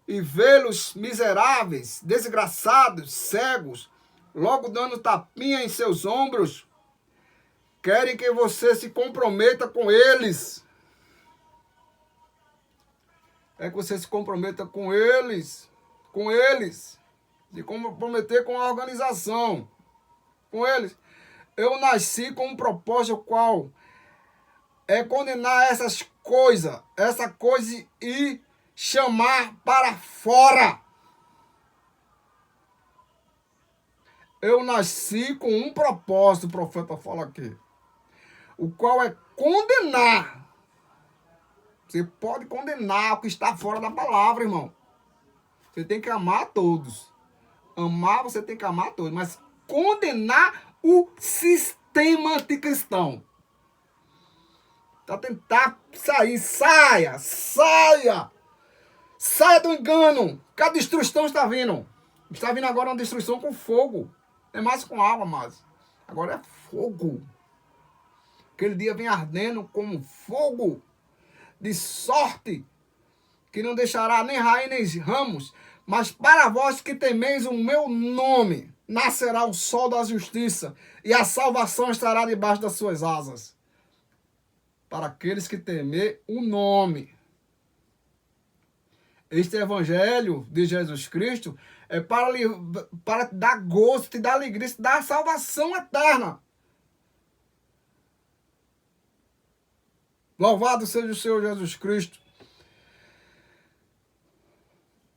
e vê-los miseráveis, desgraçados, cegos, logo dando tapinha em seus ombros, querem que você se comprometa com eles. É que você se comprometa com eles, se comprometer com a organização. com eles. Eu nasci com um propósito qual é condenar essa coisa e chamar para fora. Eu nasci com um propósito, o profeta fala aqui, o qual é condenar. Você pode condenar o que está fora da palavra, irmão. Você tem que amar a todos. Amar, você tem que amar a todos, mas condenar o sistema anticristão. Para tentar sair, saia do engano, que a destruição está vindo. Está vindo agora uma destruição com fogo. Não é mais com água, mas agora é fogo. Aquele dia vem ardendo como fogo de sorte, que não deixará nem raiz nem ramos, mas para vós que temeis o meu nome, nascerá o sol da justiça, e a salvação estará debaixo das suas asas. Para aqueles que temer o nome. Este evangelho de Jesus Cristo é para te dar gosto, te dar alegria, te dar salvação eterna. Louvado seja o Senhor Jesus Cristo.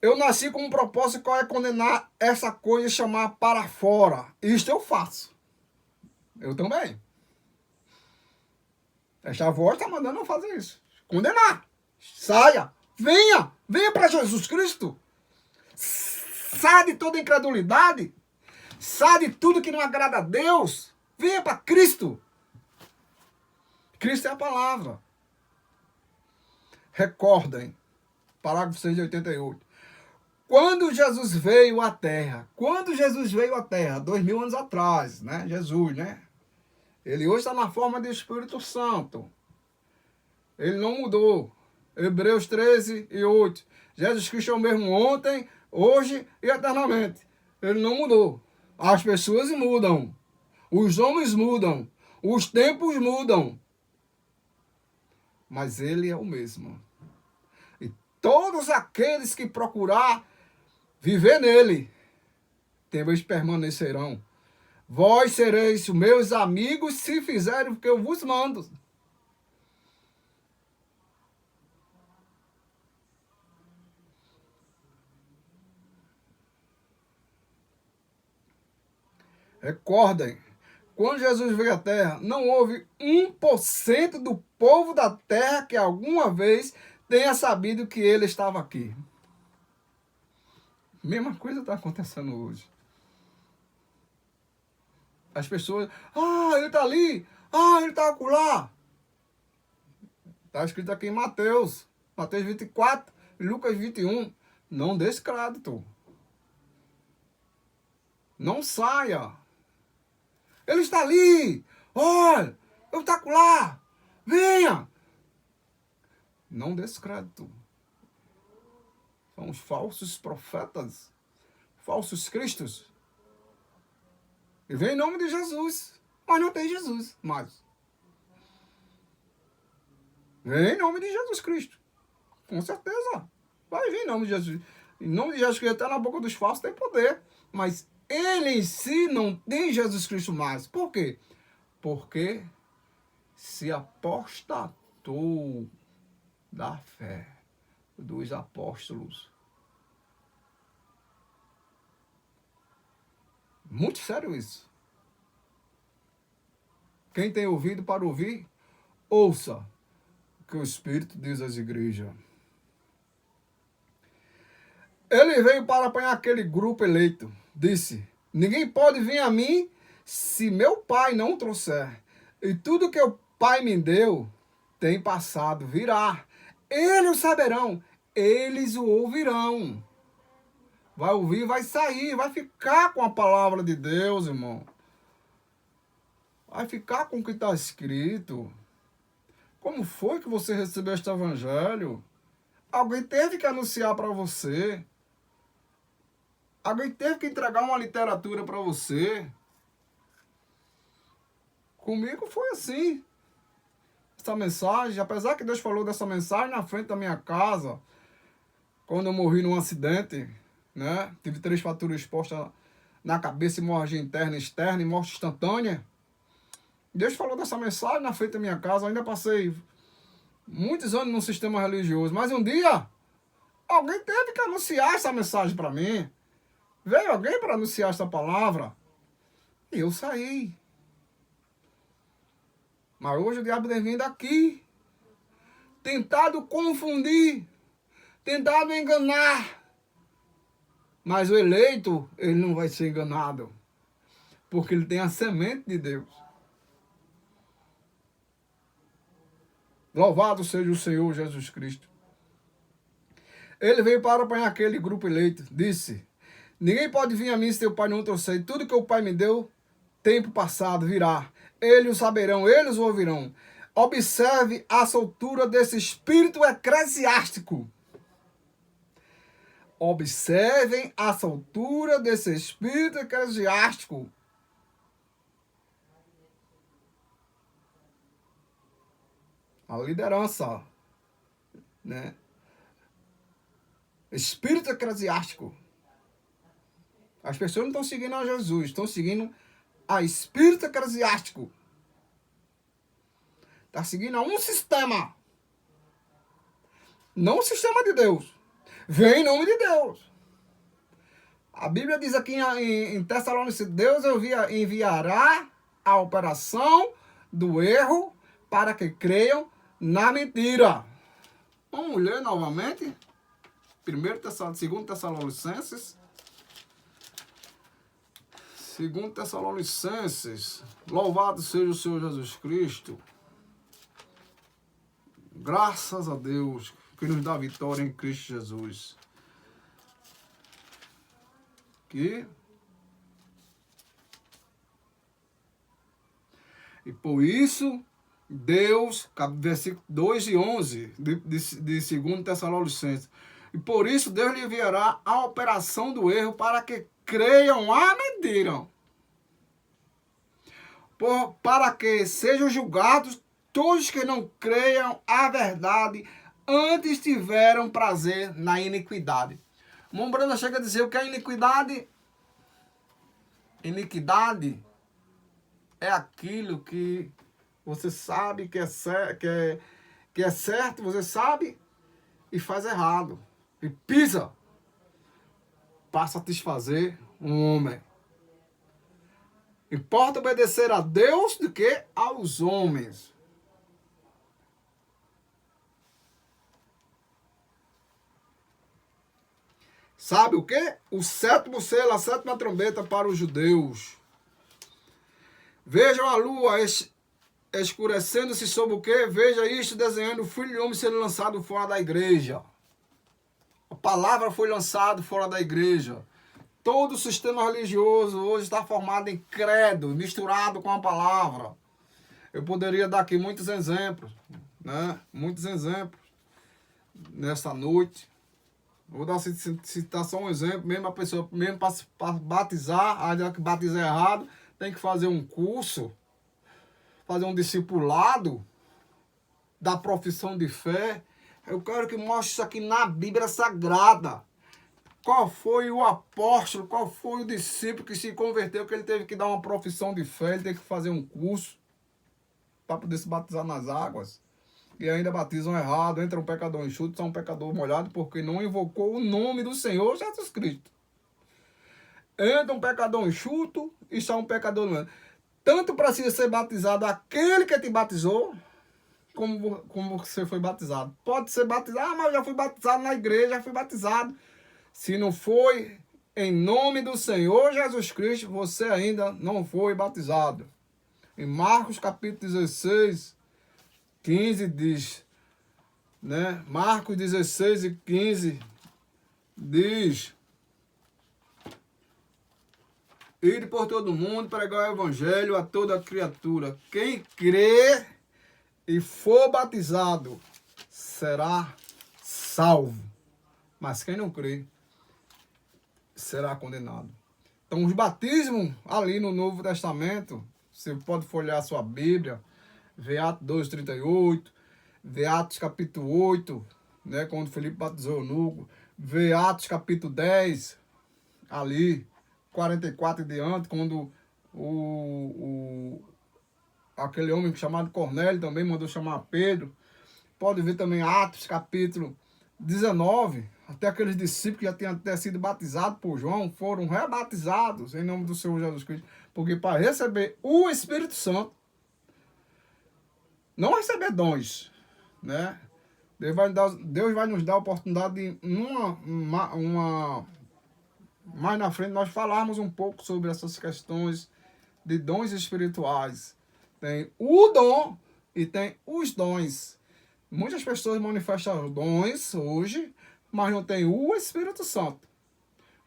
Eu nasci com um propósito qual é condenar essa coisa e chamar para fora. Isto eu faço. Eu também. Esta voz está mandando eu fazer isso. Condenar. Saia. Venha. Venha para Jesus Cristo. Saia de toda incredulidade. Saia de tudo que não agrada a Deus. Venha para Cristo. Cristo é a palavra. Recordem. Parágrafo 688. Quando Jesus veio à Terra, 2000 anos atrás, né? Jesus, né? Ele hoje está na forma de Espírito Santo. Ele não mudou. Hebreus 13 e 8. Jesus Cristo é o mesmo ontem, hoje e eternamente. Ele não mudou. As pessoas mudam. Os homens mudam. Os tempos mudam. Mas ele é o mesmo. E todos aqueles que procurar viver nele, também permanecerão. Vós sereis meus amigos se fizerem o que eu vos mando. Recordem, quando Jesus veio à Terra, não houve 1% do povo da Terra que alguma vez tenha sabido que ele estava aqui. Mesma coisa está acontecendo hoje. As pessoas, ele está ali, ele está acolá. Está escrito aqui em Mateus 24, Lucas 21. Não dê crédito. Não saia. Ele está ali. Olha, eu estou acolá. Venha. Não dê crédito. São os falsos profetas, falsos cristos. E vem em nome de Jesus, mas não tem Jesus mais. Vem em nome de Jesus Cristo. Com certeza. Vai vir em nome de Jesus. Em nome de Jesus Cristo, até na boca dos falsos tem poder. Mas ele em si não tem Jesus Cristo mais. Por quê? Porque se apostatou da fé dos apóstolos. Muito sério isso. Quem tem ouvido para ouvir, ouça o que o Espírito diz às igrejas. Ele veio para apanhar aquele grupo eleito. Disse, ninguém pode vir a mim se meu Pai não trouxer. E tudo que o Pai me deu tem passado, virá. Eles o saberão, eles o ouvirão. Vai ouvir, vai sair, vai ficar com a palavra de Deus, irmão. Vai ficar com o que está escrito. Como foi que você recebeu este evangelho? Alguém teve que anunciar para você. Alguém teve que entregar uma literatura para você. Comigo foi assim. Essa mensagem, apesar que Deus falou dessa mensagem na frente da minha casa, quando eu morri num acidente, né? Tive 3 fraturas expostas na cabeça, hemorragia interna e externa e morte instantânea. Deus falou dessa mensagem na frente da minha casa. Eu ainda passei muitos anos num sistema religioso, mas um dia alguém teve que anunciar essa mensagem para mim. Veio alguém para anunciar essa palavra e eu saí. Mas hoje o diabo tem vindo aqui, tentado confundir, tentado enganar. Mas o eleito, ele não vai ser enganado, porque ele tem a semente de Deus. Louvado seja o Senhor Jesus Cristo. Ele veio para apanhar aquele grupo eleito. Disse: ninguém pode vir a mim se teu Pai não trouxer. Tudo que o Pai me deu, tempo passado, virá. Eles o saberão, eles o ouvirão. Observe a soltura desse espírito eclesiástico. Observem a soltura desse espírito eclesiástico. A liderança, né? Espírito eclesiástico. As pessoas não estão seguindo a Jesus, estão seguindo a espírito eclesiástico. Está seguindo a um sistema. Não o sistema de Deus. Vem em nome de Deus. A Bíblia diz aqui em Tessalonicenses: Deus enviará a operação do erro para que creiam na mentira. Vamos ler novamente. 2 Tessalonicenses. 2 Tessalonicenses. Louvado seja o Senhor Jesus Cristo. Graças a Deus que nos dá vitória em Cristo Jesus. E por isso, Deus, versículo 2 e 11 de 2 Tessalonicenses. E por isso Deus lhe enviará a operação do erro para que creiam a mentira. Para que sejam julgados todos que não creiam a verdade, antes tiveram prazer na iniquidade. Mombrana chega a dizer o que é iniquidade? Iniquidade é aquilo que você sabe que é certo, você sabe e faz errado. E pisa para satisfazer um homem. Importa obedecer a Deus do que aos homens. Sabe o quê? O sétimo selo, a sétima trombeta para os judeus. Vejam a lua escurecendo-se sobre o quê? Veja isto desenhando o Filho de Homem sendo lançado fora da igreja. A palavra foi lançada fora da igreja. Todo o sistema religioso hoje está formado em credo, misturado com a palavra. Eu poderia dar aqui muitos exemplos, né? Muitos exemplos nesta noite. Vou citar só um exemplo. Mesmo a pessoa, mesmo para batizar, a que batiza errado, tem que fazer um curso, fazer um discipulado da profissão de fé. Eu quero que mostre isso aqui na Bíblia Sagrada. Qual foi o apóstolo, qual foi o discípulo que se converteu, que ele teve que dar uma profissão de fé, ele teve que fazer um curso para poder se batizar nas águas. E ainda batizam errado, entra um pecador enxuto, sai um pecador molhado, porque não invocou o nome do Senhor Jesus Cristo. Entra um pecador enxuto e sai um pecador molhado. Tanto precisa ser batizado aquele que te batizou, como você foi batizado. Pode ser batizado, mas eu já fui batizado na igreja, já fui batizado. Se não foi em nome do Senhor Jesus Cristo, você ainda não foi batizado. Em Marcos capítulo 16, 15 diz, né? Marcos 16 e 15 diz: ide por todo mundo, pregar o evangelho a toda criatura. Quem crê e for batizado será salvo. Mas quem não crê será condenado. Então, os batismos ali no Novo Testamento, você pode folhear a sua Bíblia, ver Atos 2:38, ver Atos capítulo 8, né, quando Felipe batizou o eunuco, ver Atos capítulo 10, ali, 44 e diante, quando aquele homem chamado Cornélio também mandou chamar Pedro. Pode ver também Atos, capítulo 19, até aqueles discípulos que já tinham até sido batizados por João, foram rebatizados em nome do Senhor Jesus Cristo. Porque para receber o Espírito Santo, não receber dons, né? Deus vai nos dar a oportunidade de, mais na frente, nós falarmos um pouco sobre essas questões de dons espirituais. Tem o dom e tem os dons. Muitas pessoas manifestam dons hoje, mas não tem o Espírito Santo.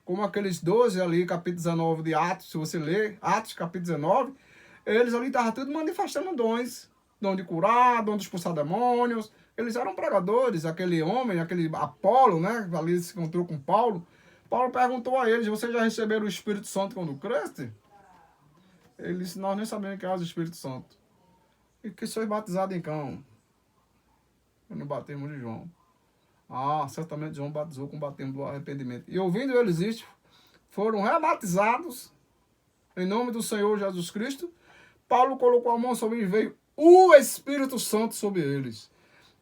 Como aqueles 12 ali, capítulo 19 de Atos, se você ler, Atos capítulo 19, eles ali estavam tudo manifestando dons. Dom de curar, dom de expulsar demônios. Eles eram pregadores, aquele homem, aquele Apolo, né? Ali se encontrou com Paulo. Paulo perguntou a eles, vocês já receberam o Espírito Santo quando creste? Ele disse, nós nem sabemos que é o Espírito Santo. E que sois batizados em cão? No batismo de João. Ah, certamente João batizou com o batismo do arrependimento. E ouvindo eles isto, foram rebatizados em nome do Senhor Jesus Cristo. Paulo colocou a mão sobre eles, veio o Espírito Santo sobre eles.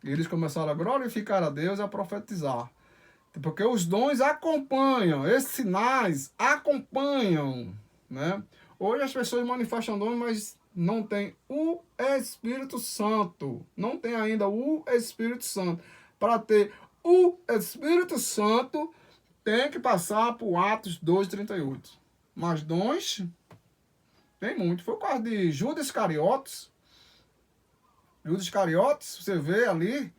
E eles começaram a glorificar a Deus e a profetizar. Porque os dons acompanham, esses sinais acompanham, né? Hoje as pessoas manifestam dons, mas não tem o Espírito Santo. Não tem ainda o Espírito Santo. Para ter o Espírito Santo, tem que passar por Atos 2:38. Mas dons, tem muito. Foi o caso de Judas Iscariotes. Judas Iscariotes, você vê ali,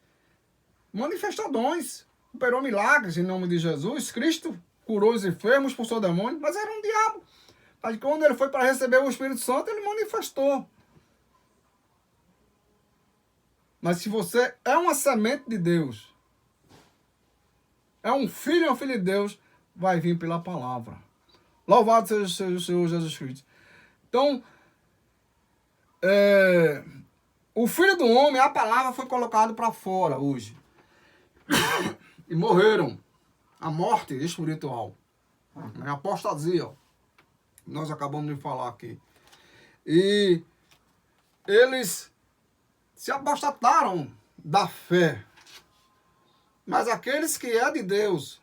manifestou dons. Operou milagres em nome de Jesus. Cristo curou os enfermos, expulsou demônios, mas era um diabo. Mas quando ele foi para receber o Espírito Santo, ele manifestou. Mas se você é uma semente de Deus, é um filho e uma filha de Deus, vai vir pela palavra. Louvado seja o Senhor Jesus Cristo. Então, o Filho do Homem, a palavra foi colocada para fora hoje. E morreram. A morte espiritual. A apostasia. Nós acabamos de falar aqui. E eles se apostataram da fé. Mas aqueles que é de Deus,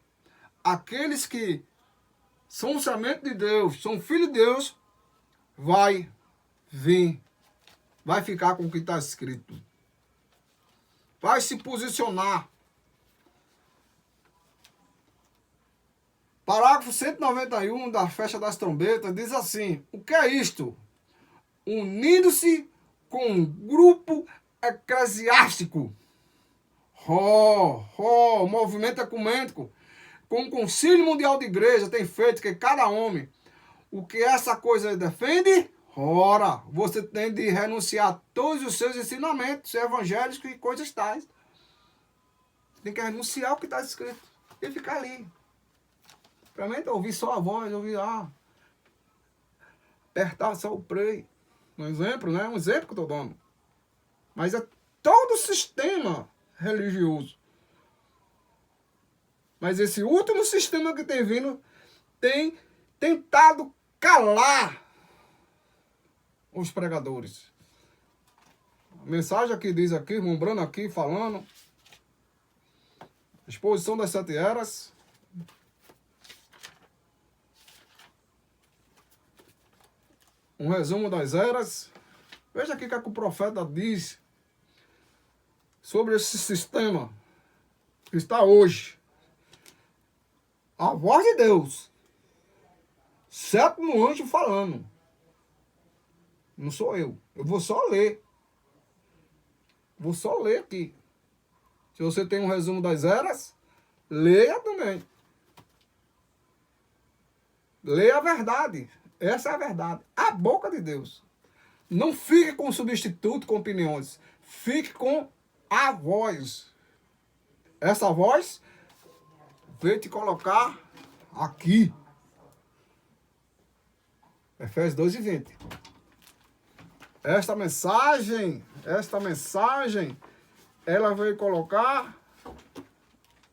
aqueles que são semente de Deus, são filhos de Deus, vai vir, vai ficar com o que está escrito. Vai se posicionar. Parágrafo 191 da Festa das Trombetas diz assim: o que é isto? Unindo-se com um grupo eclesiástico, movimento ecumênico, com o Concílio Mundial de Igreja tem feito que cada homem, o que essa coisa defende, ora, você tem de renunciar a todos os seus ensinamentos evangélicos e coisas tais. Tem que renunciar ao que está escrito e ficar ali. Realmente ouvir só a voz, ouvir, apertar só o play. Um exemplo, né? Um exemplo que eu estou dando. Mas é todo o sistema religioso. Mas esse último sistema que tem vindo tem tentado calar os pregadores. A mensagem aqui diz aqui, lembrando aqui, falando. Exposição das 7 eras. Um resumo das eras. Veja aqui o que o profeta diz sobre esse sistema que está hoje. A voz de Deus. 7º anjo falando. Não sou eu. Eu vou só ler. Vou só ler aqui. Se você tem um resumo das eras, leia também. Leia a verdade. Essa é a verdade. A boca de Deus. Não fique com substituto, com opiniões. Fique com a voz. Essa voz veio te colocar aqui. Efésios 2:20. Esta mensagem, ela veio colocar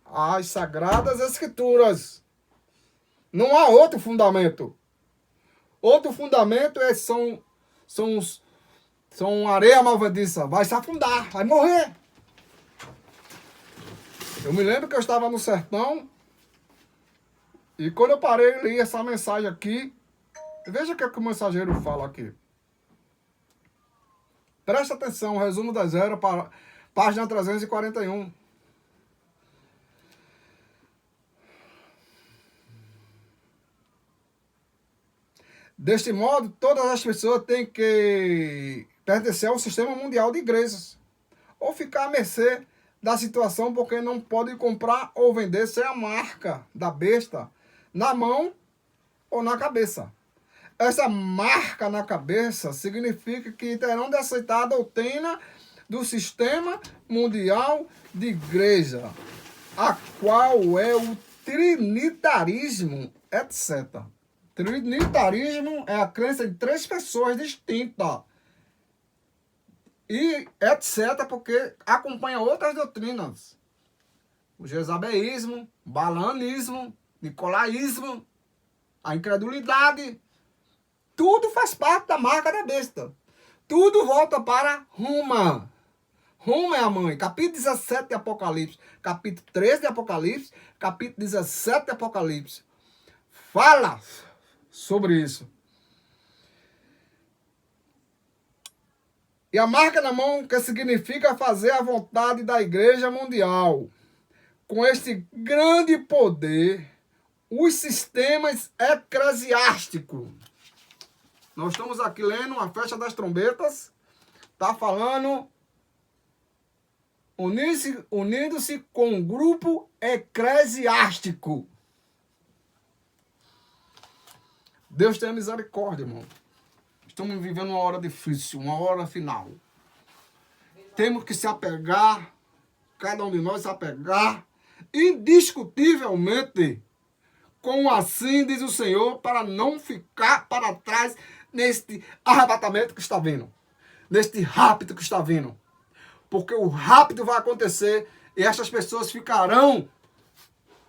as Sagradas Escrituras. Não há outro fundamento. Outro fundamento são areia malvadiça. Vai se afundar, vai morrer. Eu me lembro que eu estava no sertão e quando eu parei e li essa mensagem aqui, veja o que o mensageiro fala aqui. Presta atenção, resumo da zero, para página 341. Deste modo, todas as pessoas têm que pertencer ao sistema mundial de igrejas, ou ficar à mercê da situação, porque não pode comprar ou vender sem a marca da besta na mão ou na cabeça. Essa marca na cabeça significa que terão de aceitar a doutrina do sistema mundial de igreja, a qual é o trinitarismo, etc. Trinitarismo é a crença de 3 pessoas distintas. E etc. porque acompanha outras doutrinas. O jezabeísmo, o balanismo, nicolaísmo, a incredulidade. Tudo faz parte da marca da besta. Tudo volta para Roma. Roma é a mãe. Capítulo 17 de Apocalipse. Capítulo 13 de Apocalipse. Capítulo 17 de Apocalipse. Fala sobre isso. E a marca na mão, que significa fazer a vontade da Igreja Mundial. Com este grande poder, os sistemas eclesiásticos. Nós estamos aqui lendo a Festa das Trombetas. Está falando unindo-se com um grupo eclesiástico. Deus tenha misericórdia, irmão. Estamos vivendo uma hora difícil, uma hora final. Temos que se apegar, cada um de nós se apegar, indiscutivelmente, com assim diz o Senhor, para não ficar para trás neste arrebatamento que está vindo. Neste rápido que está vindo. Porque o rápido vai acontecer e essas pessoas ficarão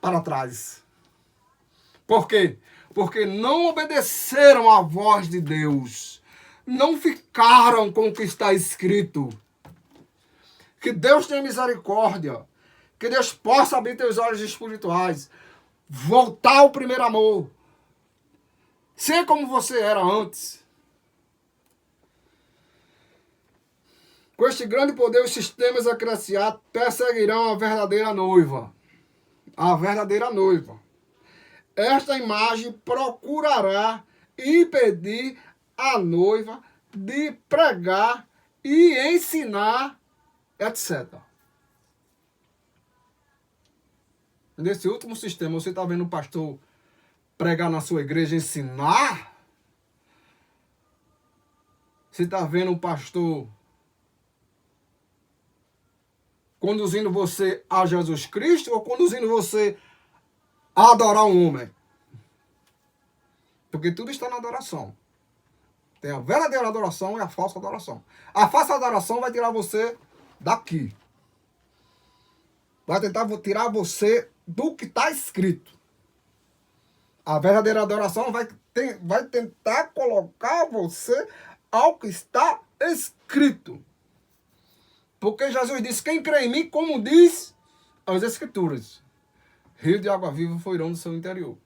para trás. Por quê? Porque não obedeceram à voz de Deus. Não ficaram com o que está escrito. Que Deus tenha misericórdia. Que Deus possa abrir teus olhos espirituais. Voltar ao primeiro amor. Ser como você era antes. Com este grande poder, os sistemas eclesiásticos perseguirão a verdadeira noiva. A verdadeira noiva. Esta imagem procurará impedir a noiva de pregar e ensinar, etc. Nesse último sistema, você está vendo o pastor pregar na sua igreja, ensinar? Você está vendo o pastor conduzindo você a Jesus Cristo ou conduzindo você a adorar um homem? Porque tudo está na adoração. Tem a verdadeira adoração e a falsa adoração. A falsa adoração vai tirar você daqui. Vai tentar tirar você do que está escrito. A verdadeira adoração vai tentar colocar você ao que está escrito. Porque Jesus disse, quem crê em mim, como diz as Escrituras, rio de água viva fluirão do seu interior.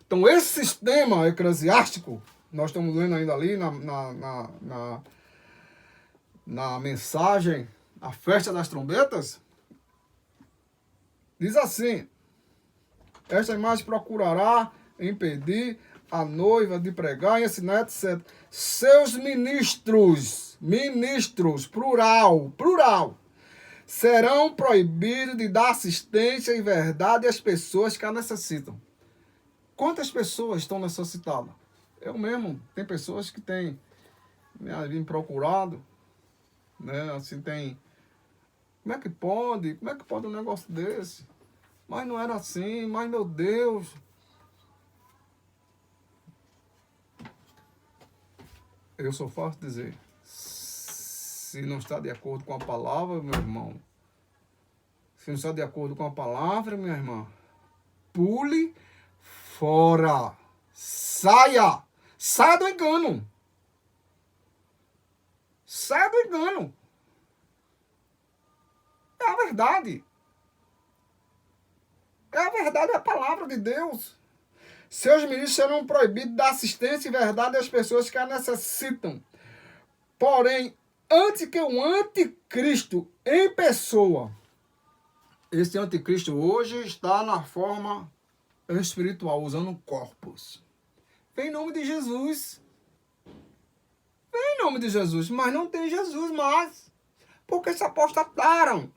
Então, esse sistema eclesiástico, nós estamos lendo ainda ali na mensagem, a Festa das Trombetas, diz assim, esta imagem procurará impedir a noiva de pregar e ensinar, etc. Seus ministros, plural, serão proibidos de dar assistência e verdade às pessoas que a necessitam. Quantas pessoas estão necessitadas? Eu mesmo, tem pessoas que têm me procurado, né? Assim, tem... Como é que pode? Como é que pode um negócio desse? Mas não era assim, mas meu Deus. Eu só faço dizer, se não está de acordo com a palavra, meu irmão, se não está de acordo com a palavra, minha irmã, pule fora, saia, Saia do engano. Saia do engano. É a verdade. É a verdade, é a palavra de Deus. Seus ministros serão proibidos da assistência e verdade às pessoas que a necessitam. Porém, antes que o anticristo em pessoa, esse anticristo hoje está na forma espiritual, usando corpos. Vem em nome de Jesus. Vem em nome de Jesus, mas não tem Jesus mais. Porque se apostataram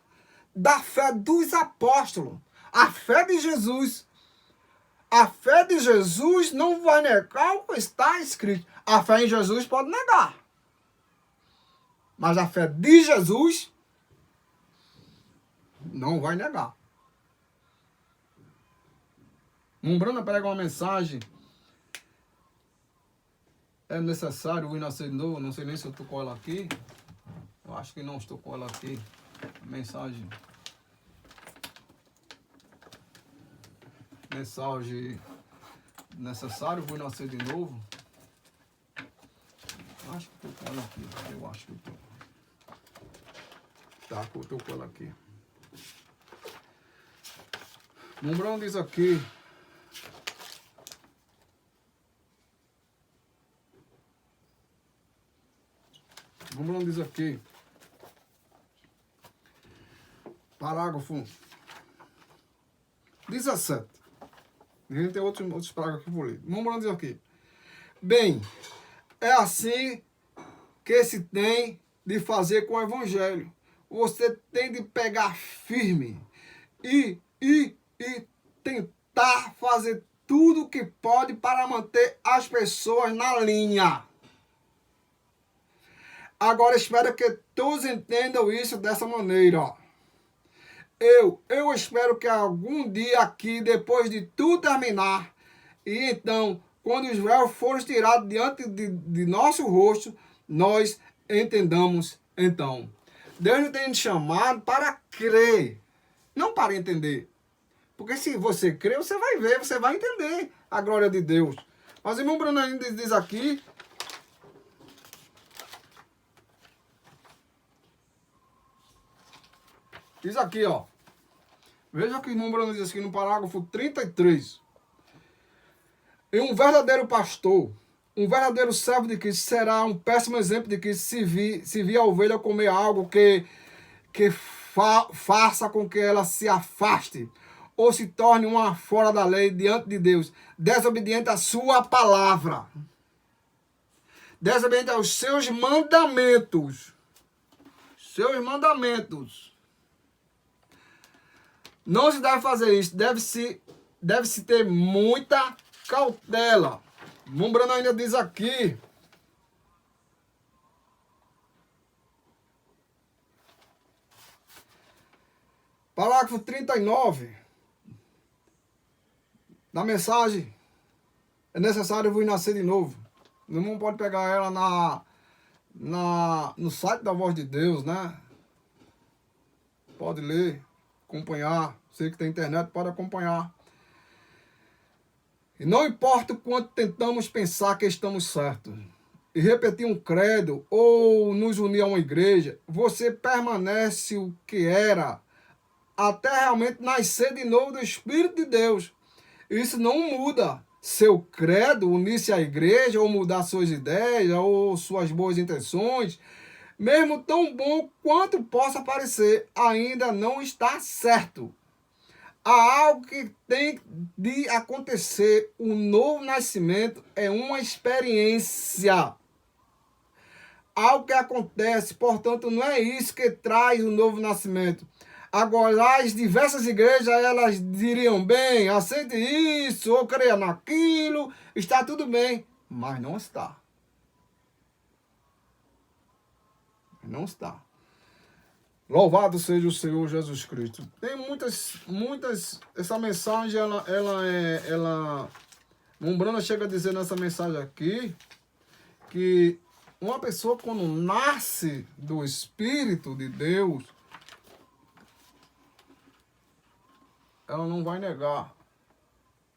da fé dos apóstolos. A fé de Jesus. A fé de Jesus não vai negar o que está escrito. A fé em Jesus pode negar. Mas a fé de Jesus não vai negar. Umbrana prega uma mensagem. É necessário ir nascer de novo. Não sei nem se eu estou com ela aqui. Eu acho que não estou com ela aqui. Mensagem. Mensagem. Necessário, vou nascer de novo. Acho que estou com ela aqui. Eu acho que estou. Tá, eu estou com ela aqui. Umbrão diz aqui. Umbrão diz aqui. Parágrafo 17. A gente tem outros parágrafos que eu vou ler. Vamos dizer aqui. Bem, é assim que se tem de fazer com o evangelho. Você tem de pegar firme e tentar fazer tudo o que pode para manter as pessoas na linha. Agora espero que todos entendam isso dessa maneira. Eu espero que algum dia aqui, depois de tudo terminar, e então, quando os véus forem tirados diante de nosso rosto, nós entendamos então. Deus nos tem chamado para crer, não para entender. Porque se você crer, você vai ver, você vai entender a glória de Deus. Mas o irmão Bruno ainda diz aqui, ó. Veja que o irmão Bruno diz aqui no parágrafo 33. E um verdadeiro pastor, um verdadeiro servo de Cristo será um péssimo exemplo de que se vir a ovelha comer algo que faça com que ela se afaste ou se torne uma fora da lei diante de Deus, desobediente à sua palavra, desobediente aos seus mandamentos. Seus mandamentos. Não se deve fazer isso, deve-se ter muita cautela. Mumbrano ainda diz aqui. Parágrafo 39 da mensagem. É necessário vos nascer de novo. O irmão pode pegar ela no site da Voz de Deus, né? Pode ler, acompanhar. Você que tem internet pode acompanhar. E não importa o quanto tentamos pensar que estamos certos e repetir um credo ou nos unir a uma igreja, você permanece o que era até realmente nascer de novo do Espírito de Deus. Isso não muda seu credo, unir-se à igreja ou mudar suas ideias ou suas boas intenções. Mesmo tão bom quanto possa parecer, ainda não está certo. Há algo que tem de acontecer. O novo nascimento é uma experiência. Algo que acontece, portanto, não é isso que traz o novo nascimento. Agora, as diversas igrejas, elas diriam, bem, aceite isso, ou creia naquilo, está tudo bem. Mas não está. Não está. Louvado seja o Senhor Jesus Cristo. Tem muitas, essa mensagem, Umbrana chega a dizer nessa mensagem aqui, que uma pessoa quando nasce do Espírito de Deus, ela não vai negar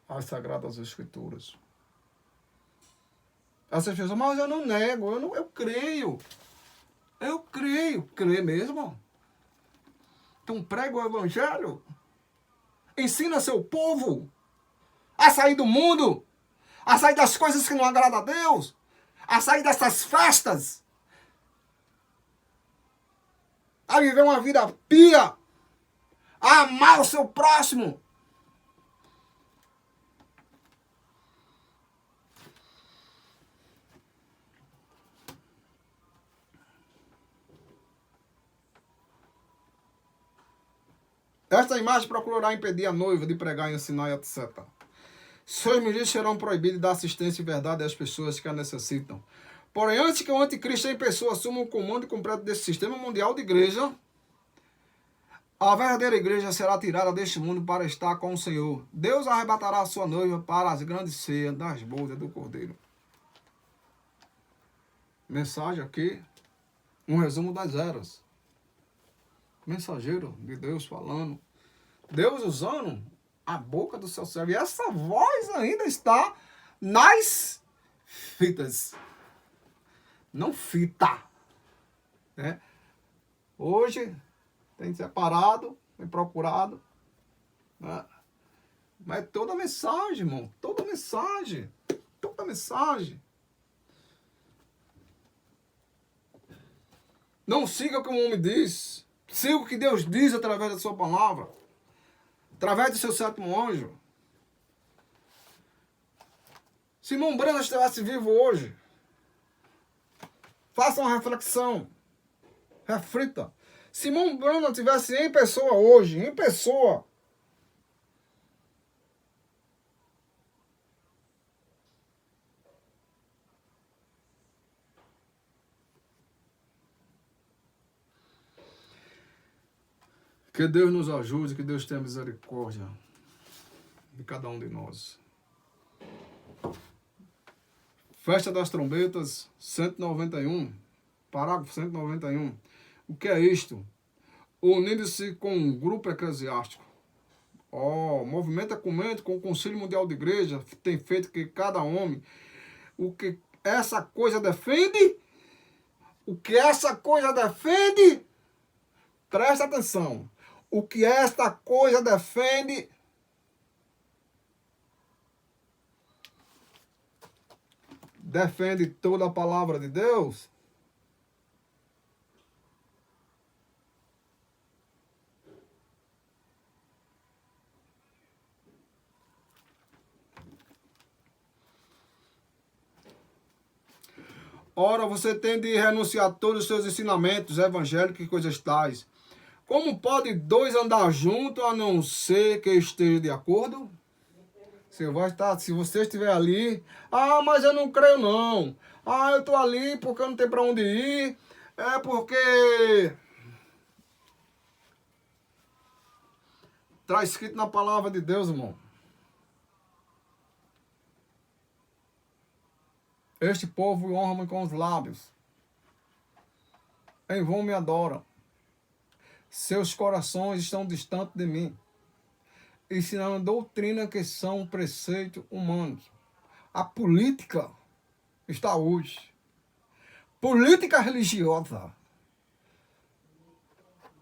as Sagradas Escrituras. Essas pessoas, mas eu não nego, eu creio. Eu creio. Crê mesmo? Então prega o evangelho. Ensina seu povo a sair do mundo, a sair das coisas que não agradam a Deus, a sair dessas festas, a viver uma vida pia, a amar o seu próximo. Esta imagem procurará impedir a noiva de pregar, ensinar e etc. Seus ministros serão proibidos de dar assistência e verdade às pessoas que a necessitam. Porém, antes que o anticristo em pessoa assuma o comando completo desse sistema mundial de igreja, a verdadeira igreja será tirada deste mundo para estar com o Senhor. Deus arrebatará a sua noiva para as grandes ceias das bodas do Cordeiro. Mensagem aqui, um resumo das eras. Mensageiro de Deus falando. Deus usando a boca do seu servo. E essa voz ainda está nas fitas. Não fita. Né? Hoje tem separado, tem procurado. Né? Mas toda mensagem, irmão. Toda mensagem. Toda mensagem. Não siga como o homem diz. Siga o que Deus diz através da sua palavra. Através do seu sétimo anjo. Se Simão Brana estivesse vivo hoje, faça uma reflexão. Reflita. Se Simão Brana estivesse em pessoa hoje, em pessoa, que Deus nos ajude, que Deus tenha misericórdia de cada um de nós. Festa das Trombetas, 191, parágrafo 191. O que é isto? Unindo-se com um grupo eclesiástico. Movimento ecumênico com o Conselho Mundial de Igreja tem feito que cada homem, o que essa coisa defende, presta atenção. O que esta coisa defende toda a palavra de Deus. Ora, você tem de renunciar a todos os seus ensinamentos evangélicos e coisas tais. Como pode dois andar juntos a não ser que estejam de acordo? Se você estiver ali, mas eu não creio não. Eu estou ali porque eu não tenho para onde ir. É porque está escrito na palavra de Deus, irmão. Este povo honra-me com os lábios. Em vão me adoram. Seus corações estão distantes de mim, ensinando doutrina que são preceitos humanos. A política está hoje. Política religiosa.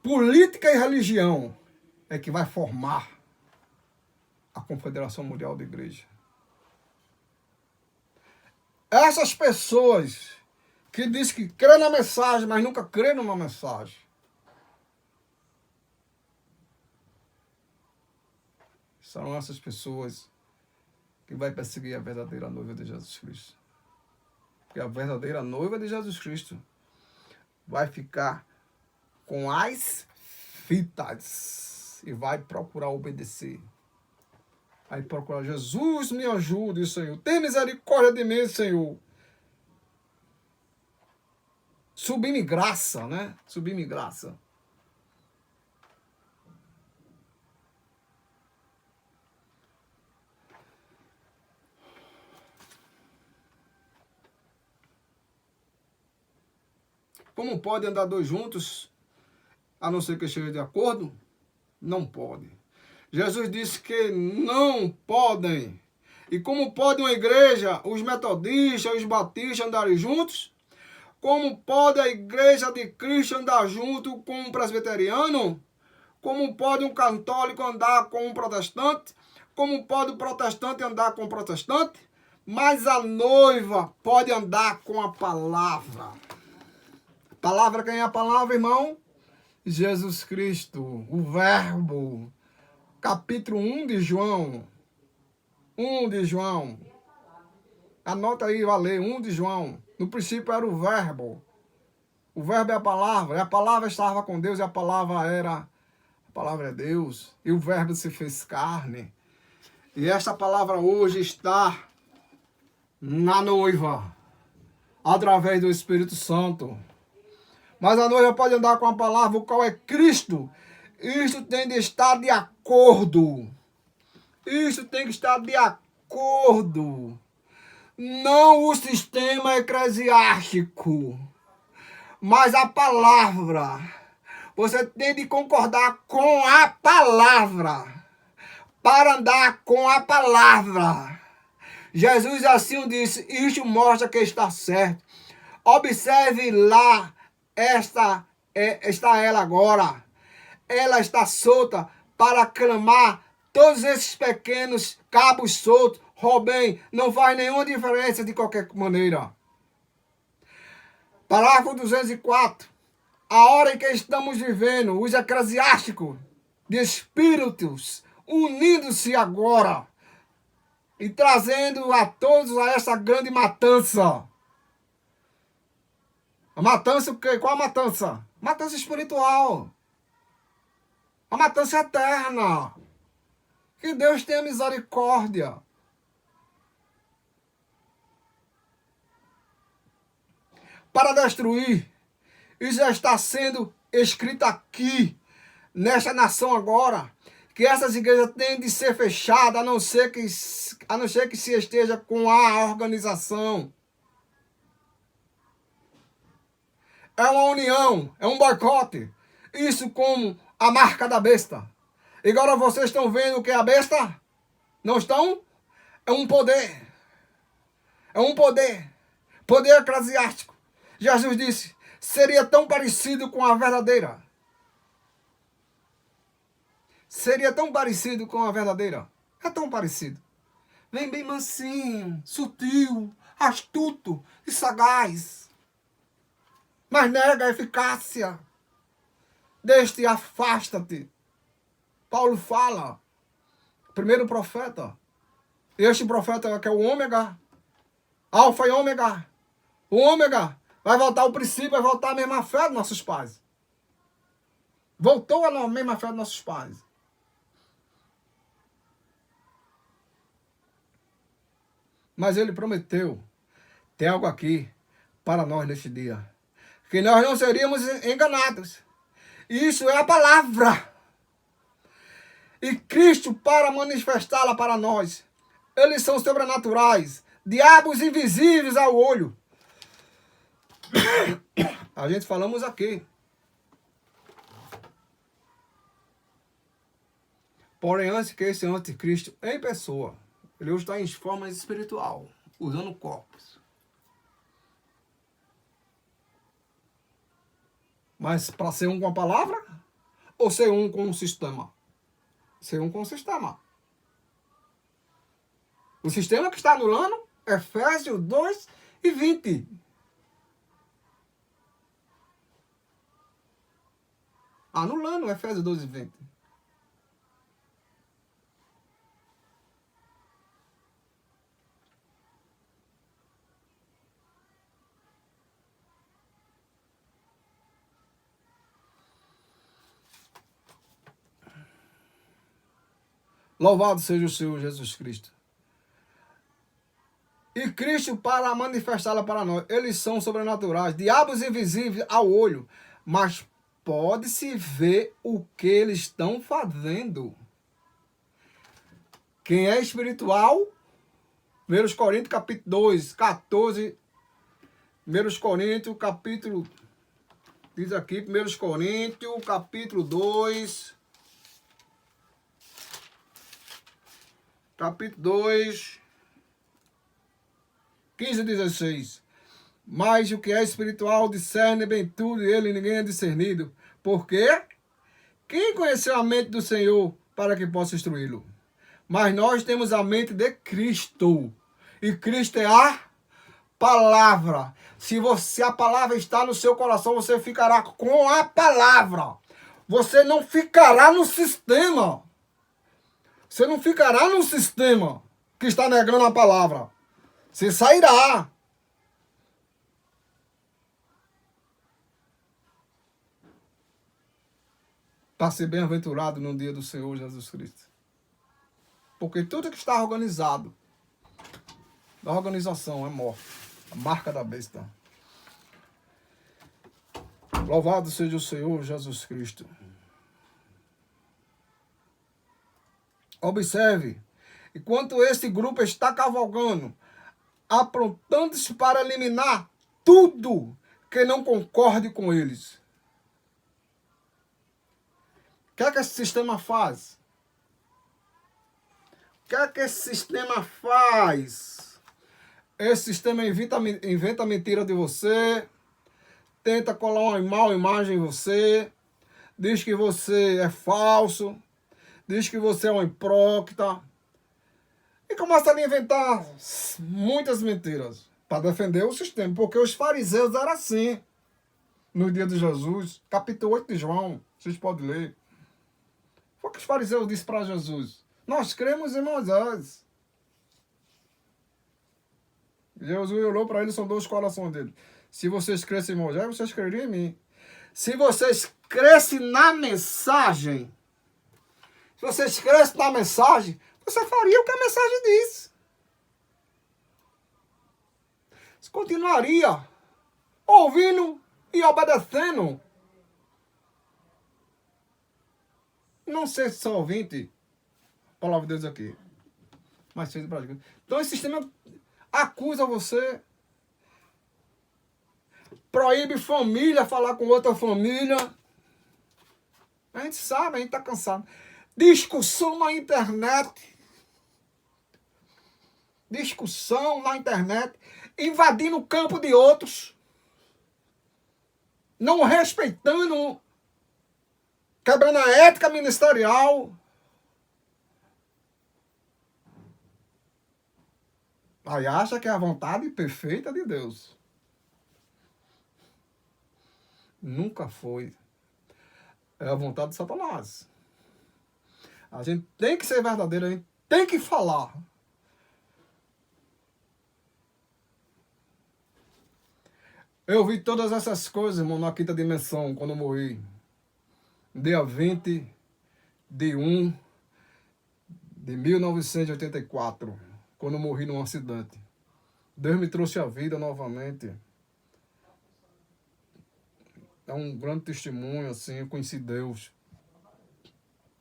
Política e religião é que vai formar a Confederação Mundial de Igreja. Essas pessoas que dizem que crê na mensagem, mas nunca crê numa mensagem, são essas pessoas que vai perseguir a verdadeira noiva de Jesus Cristo. Porque a verdadeira noiva de Jesus Cristo vai ficar com as fitas e vai procurar obedecer. Vai procurar: Jesus, me ajude, Senhor. Tem misericórdia de mim, Senhor. Subir-me graça, né? Subir-me graça. Como pode andar dois juntos, a não ser que estejam de acordo? Não pode. Jesus disse que não podem E como pode uma igreja, os metodistas, os batistas andarem juntos? Como pode a igreja de Cristo andar junto com um presbiteriano? Como pode um católico andar com um protestante? Como pode o protestante andar com o protestante? Mas a noiva pode andar com a palavra. Palavra, quem é a palavra, irmão? Jesus Cristo, o Verbo. Capítulo 1 de João. 1 de João. Anota aí, vai ler. 1 de João. No princípio era o Verbo. O Verbo é a palavra. E a palavra estava com Deus e a palavra é Deus. E o Verbo se fez carne. E esta palavra hoje está na noiva, através do Espírito Santo. Mas a noiva pode andar com a palavra, o qual é Cristo. Isto tem de estar de acordo. Isto tem que estar de acordo. Não o sistema eclesiástico, mas a palavra. Você tem de concordar com a palavra, para andar com a palavra. Jesus assim disse, isto mostra que está certo. Observe lá, está ela agora. Ela está solta para clamar todos esses pequenos cabos soltos. Robem, não faz nenhuma diferença de qualquer maneira. Parágrafo 204. A hora em que estamos vivendo, os eclesiásticos de espíritos unindo-se agora e trazendo a todos a essa grande matança. A matança o quê? Qual a matança? Matança espiritual. A matança eterna. Que Deus tenha misericórdia. Para destruir. Isso já está sendo escrito aqui, nesta nação agora, que essas igrejas têm de ser fechadas, a não ser que se esteja com a organização. É uma união, é um boicote. Isso como a marca da besta. E agora vocês estão vendo o que é a besta? Não estão? É um poder. É um poder. Poder eclesiástico. Jesus disse, seria tão parecido com a verdadeira. Seria tão parecido com a verdadeira. É tão parecido. Vem bem mansinho, sutil, astuto e sagaz. Mas nega a eficácia. Deste afasta-te. Paulo fala. Primeiro profeta. Este profeta que é o ômega. Alfa e ômega. O ômega vai voltar ao princípio, vai voltar à mesma fé dos nossos pais. Voltou à mesma fé dos nossos pais. Mas ele prometeu, tem algo aqui para nós neste dia, que nós não seríamos enganados. Isso é a palavra. E Cristo, para manifestá-la para nós, eles são sobrenaturais, diabos invisíveis ao olho. A gente falamos aqui. Porém, antes que esse anticristo em pessoa, ele hoje está em forma espiritual, usando corpos. Mas para ser um com a palavra? Ou ser um com o sistema? Ser um com o sistema. O sistema que está anulando, Efésios 2:20. Anulando Efésios 2:20. Louvado seja o Senhor Jesus Cristo. E Cristo para manifestá-la para nós. Eles são sobrenaturais, diabos invisíveis ao olho, mas pode-se ver o que eles estão fazendo. Quem é espiritual, 1 Coríntios capítulo 2, 14. 1 Coríntios capítulo, diz aqui, 1 Coríntios capítulo 2. Capítulo 2, 15:16. Mas o que é espiritual discerne bem tudo, e ele ninguém é discernido. Por quê? Quem conheceu a mente do Senhor para que possa instruí-lo? Mas nós temos a mente de Cristo. E Cristo é a palavra. Se a palavra está no seu coração, você ficará com a palavra. Você não ficará no sistema. Você não ficará no sistema que está negando a palavra. Você sairá. Para ser bem-aventurado no dia do Senhor Jesus Cristo. Porque tudo que está organizado, da organização é morte. A marca da besta. Louvado seja o Senhor Jesus Cristo. Observe, enquanto esse grupo está cavalgando, aprontando-se para eliminar tudo que não concorde com eles. O que é que esse sistema faz? O que é que esse sistema faz? Esse sistema inventa mentira de você, tenta colar uma má imagem em você, diz que você é falso, diz que você é um hipócrita, e começa a inventar muitas mentiras para defender o sistema, porque os fariseus eram assim, no dia de Jesus, capítulo 8 de João, vocês podem ler. O que os fariseus disseram para Jesus? Nós cremos em Moisés. Jesus olhou para eles, são dois corações dele. Se vocês crescem em Moisés, vocês creriam em mim. Se vocês crescem na mensagem, você faria o que a mensagem diz. Você continuaria ouvindo e obedecendo. Não sei se são ouvinte, a palavra de Deus aqui. Mas seja para Deus. Então esse sistema acusa você. Proíbe família falar com outra família. A gente sabe, a gente está cansado. Discussão na internet. Invadindo o campo de outros. Não respeitando. Quebrando a ética ministerial. Aí acha que é a vontade perfeita de Deus. Nunca foi. É a vontade de Satanás. A gente tem que ser verdadeiro, a gente tem que falar. Eu vi todas essas coisas, irmão, na quinta dimensão, quando eu morri. Dia 20 de 1 de 1984, quando eu morri num acidente. Deus me trouxe a vida novamente. É um grande testemunho, assim, eu conheci Deus.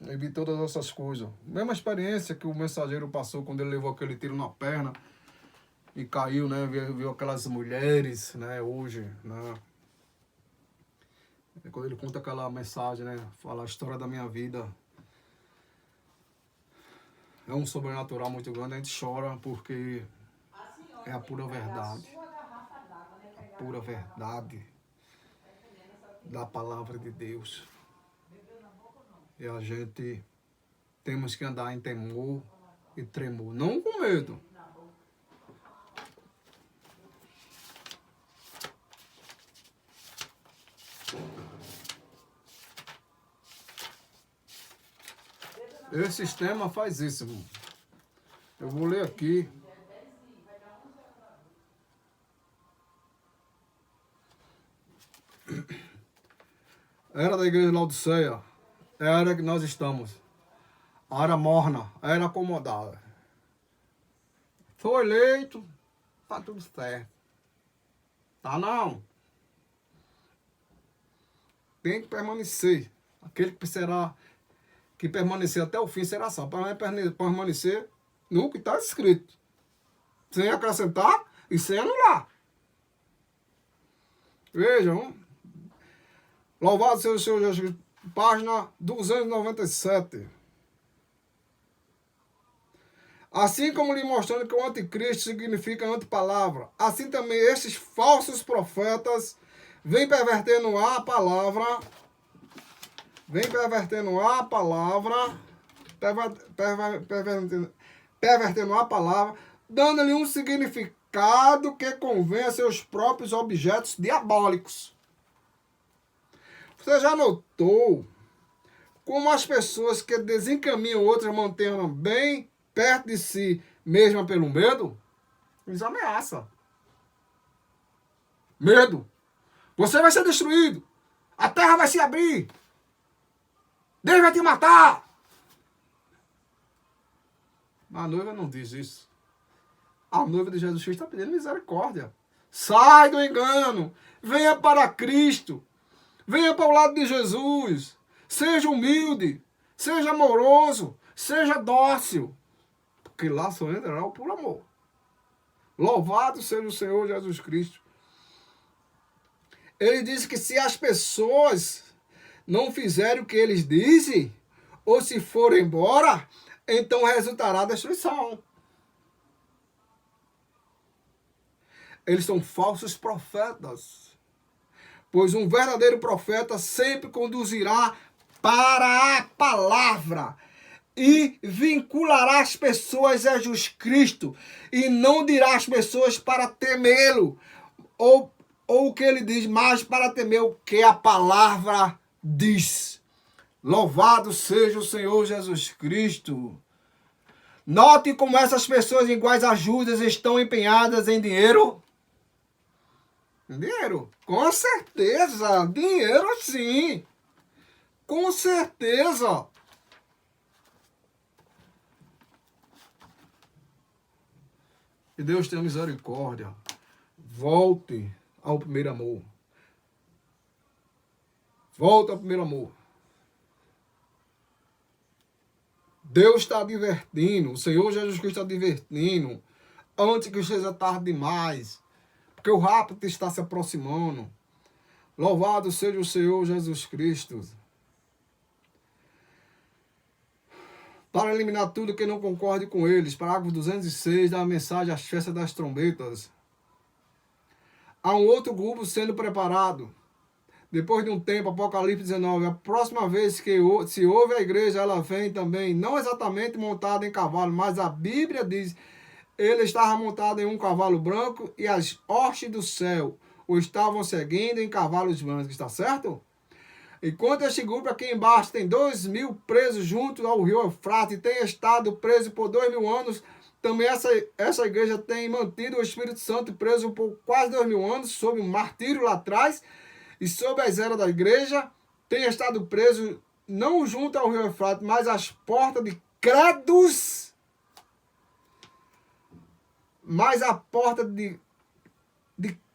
Eu vi todas essas coisas. Mesma experiência que o mensageiro passou quando ele levou aquele tiro na perna e caiu, né? Viu aquelas mulheres, né? Hoje, né? Quando ele conta aquela mensagem, né? Fala a história da minha vida. É um sobrenatural muito grande. A gente chora porque é a pura verdade. A pura verdade da palavra de Deus. E a gente temos que andar em temor e tremor. Não com medo. Esse sistema faz isso, irmão. Eu vou ler aqui. Era da igreja de Laodiceia. Era que nós estamos. A era morna, a era acomodada. Sou eleito, tá tudo certo. Tá não. Tem que permanecer. Aquele que permanecer até o fim será salvo. Para permanecer no que está escrito. Sem acrescentar e sem anular. Vejam. Louvado seja o Senhor Jesus. Página 297. Assim como lhe mostrando que o anticristo significa antipalavra, assim também esses falsos profetas vêm pervertendo a palavra, pervertendo a palavra, dando-lhe um significado que convém a seus próprios objetos diabólicos. Você já notou como as pessoas que desencaminham outras mantendo bem perto de si, mesmo pelo medo? Eles ameaçam. Medo. Você vai ser destruído. A terra vai se abrir. Deus vai te matar. A noiva não diz isso. A noiva de Jesus Cristo está pedindo misericórdia. Sai do engano. Venha para Cristo. Venha para o lado de Jesus. Seja humilde. Seja amoroso. Seja dócil. Porque lá só entrará por amor. Louvado seja o Senhor Jesus Cristo. Ele disse que se as pessoas não fizerem o que eles dizem, ou se forem embora, então resultará a destruição. Eles são falsos profetas. Pois um verdadeiro profeta sempre conduzirá para a palavra e vinculará as pessoas a Jesus Cristo e não dirá às pessoas para temê-lo ou o que ele diz, mas para temer o que a palavra diz. Louvado seja o Senhor Jesus Cristo. Note como essas pessoas iguais a Judas estão empenhadas em dinheiro. Dinheiro? Com certeza. Dinheiro sim. Com certeza. Que Deus tenha misericórdia. Volte ao primeiro amor. Volte ao primeiro amor. Deus está advertindo, o Senhor Jesus Cristo está advertindo, antes que seja tarde demais, porque o rapto está se aproximando. Louvado seja o Senhor Jesus Cristo. Para eliminar tudo que não concorde com eles. Parágrafo 206 da mensagem às festas das trombetas. Há um outro grupo sendo preparado. Depois de um tempo, Apocalipse 19, a próxima vez que se ouve a igreja, ela vem também, não exatamente montada em cavalo, mas a Bíblia diz, ele estava montado em um cavalo branco e as hostes do céu o estavam seguindo em cavalos brancos, está certo? Enquanto este grupo aqui embaixo tem 2.000 presos junto ao rio Eufrates e tem estado preso por 2.000 anos, também essa igreja tem mantido o Espírito Santo preso por quase 2.000 anos, sob um martírio lá atrás, e sob as eras da igreja, tem estado preso não junto ao rio Eufrates, mas às portas de credos, mas à porta de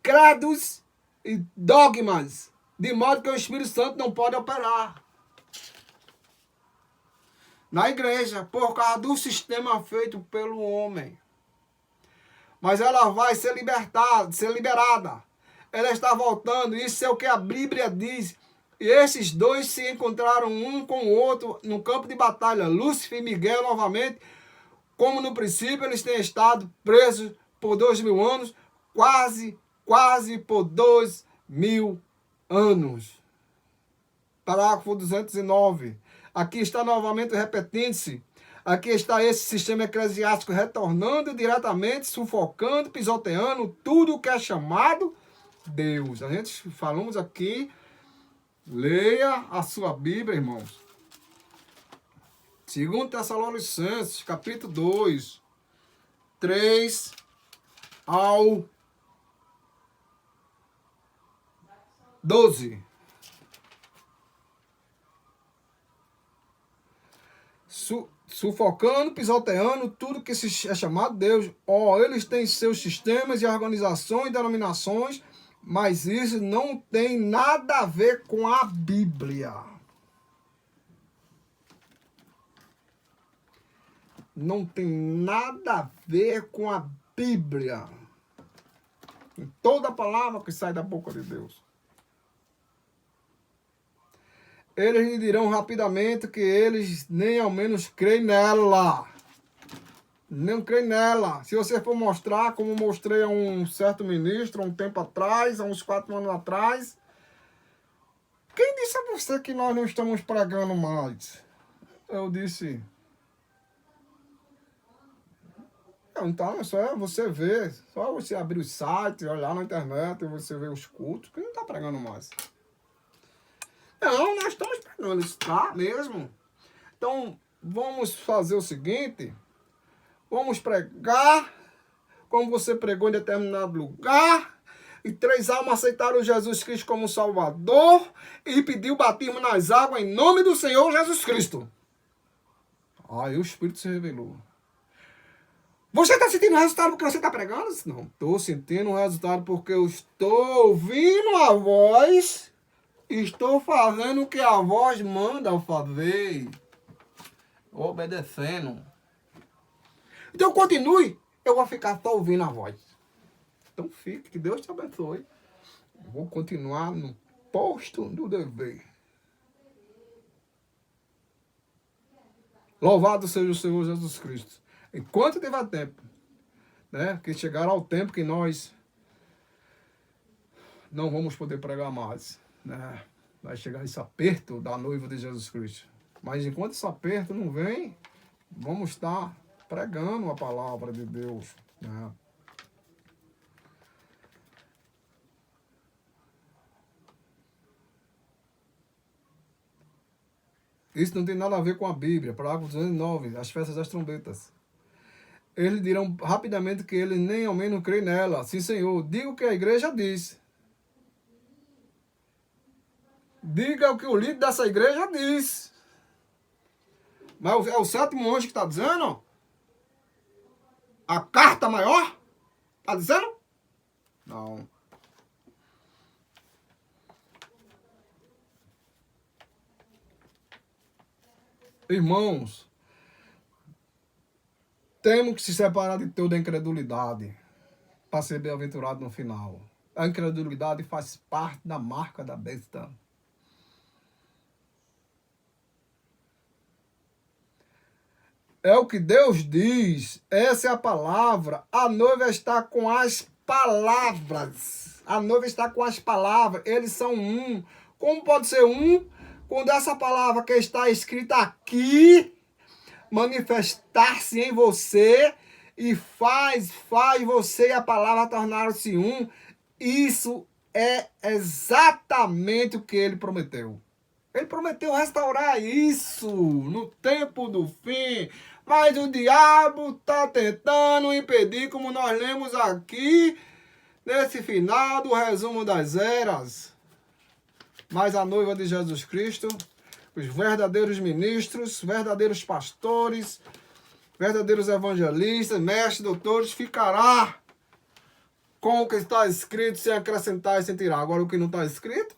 credos e dogmas, de modo que o Espírito Santo não pode operar na igreja, por causa do sistema feito pelo homem. Mas ela vai ser liberada. Ela está voltando, isso é o que a Bíblia diz. E esses dois se encontraram um com o outro no campo de batalha, Lúcifer e Miguel novamente, como no princípio eles têm estado presos por 2.000 anos, quase por 2.000 anos. Parágrafo 209. Aqui está novamente repetindo-se. Aqui está esse sistema eclesiástico retornando diretamente, sufocando, pisoteando tudo o que é chamado Deus. A gente falamos aqui, leia a sua Bíblia, irmãos. 2 Tessalonicenses, capítulo 2, 3 ao 12. Sufocando, pisoteando tudo que é chamado Deus. Eles têm seus sistemas e organizações e denominações, mas isso não tem nada a ver com a Bíblia. Não tem nada a ver com a Bíblia. Em toda palavra que sai da boca de Deus. Eles lhe dirão rapidamente que eles nem ao menos creem nela. Não creio nela. Se você for mostrar, como mostrei a um certo ministro, há um tempo atrás, há uns 4 anos atrás, quem disse a você que nós não estamos pregando mais? Eu disse, então é só você ver, só você abrir o site, olhar na internet, você ver os cultos, que não está pregando mais. Não, nós estamos pregando, está mesmo. Então, vamos fazer o seguinte, vamos pregar, como você pregou em determinado lugar, e 3 almas aceitaram Jesus Cristo como Salvador, e pediu batismo nas águas em nome do Senhor Jesus Cristo. Aí o Espírito se revelou. Você está sentindo o resultado porque você está pregando? Não, estou sentindo o resultado porque eu estou ouvindo a voz, estou fazendo o que a voz manda fazer, obedecendo. Então continue, eu vou ficar só ouvindo a voz. Então fique, que Deus te abençoe. Vou continuar no posto do dever. Louvado seja o Senhor Jesus Cristo. Enquanto tiver tempo, né? Que chegará o tempo que nós não vamos poder pregar mais, né? Vai chegar esse aperto da noiva de Jesus Cristo. Mas enquanto esse aperto não vem, vamos estar pregando a palavra de Deus, né? Isso não tem nada a ver com a Bíblia. Parágrafo 209, as festas das trombetas. Eles dirão rapidamente que eles nem ao menos creem nela. Sim, Senhor, diga o que a igreja diz. Diga o que o líder dessa igreja diz. Mas é o 7º anjo que está dizendo? A carta maior? Está dizendo? Não. Irmãos, temos que se separar de toda a incredulidade para ser bem-aventurado no final. A incredulidade faz parte da marca da besta. É o que Deus diz. Essa é a palavra. A noiva está com as palavras. A noiva está com as palavras. Eles são um. Como pode ser um? Quando essa palavra que está escrita aqui manifestar-se em você e faz você e a palavra tornar-se um. Isso é exatamente o que ele prometeu. Ele prometeu restaurar isso no tempo do fim. Mas o diabo está tentando impedir, como nós lemos aqui, nesse final do resumo das eras. Mas a noiva de Jesus Cristo, os verdadeiros ministros, verdadeiros pastores, verdadeiros evangelistas, mestres, doutores, ficará com o que está escrito, sem acrescentar e sem tirar. Agora, o que não está escrito,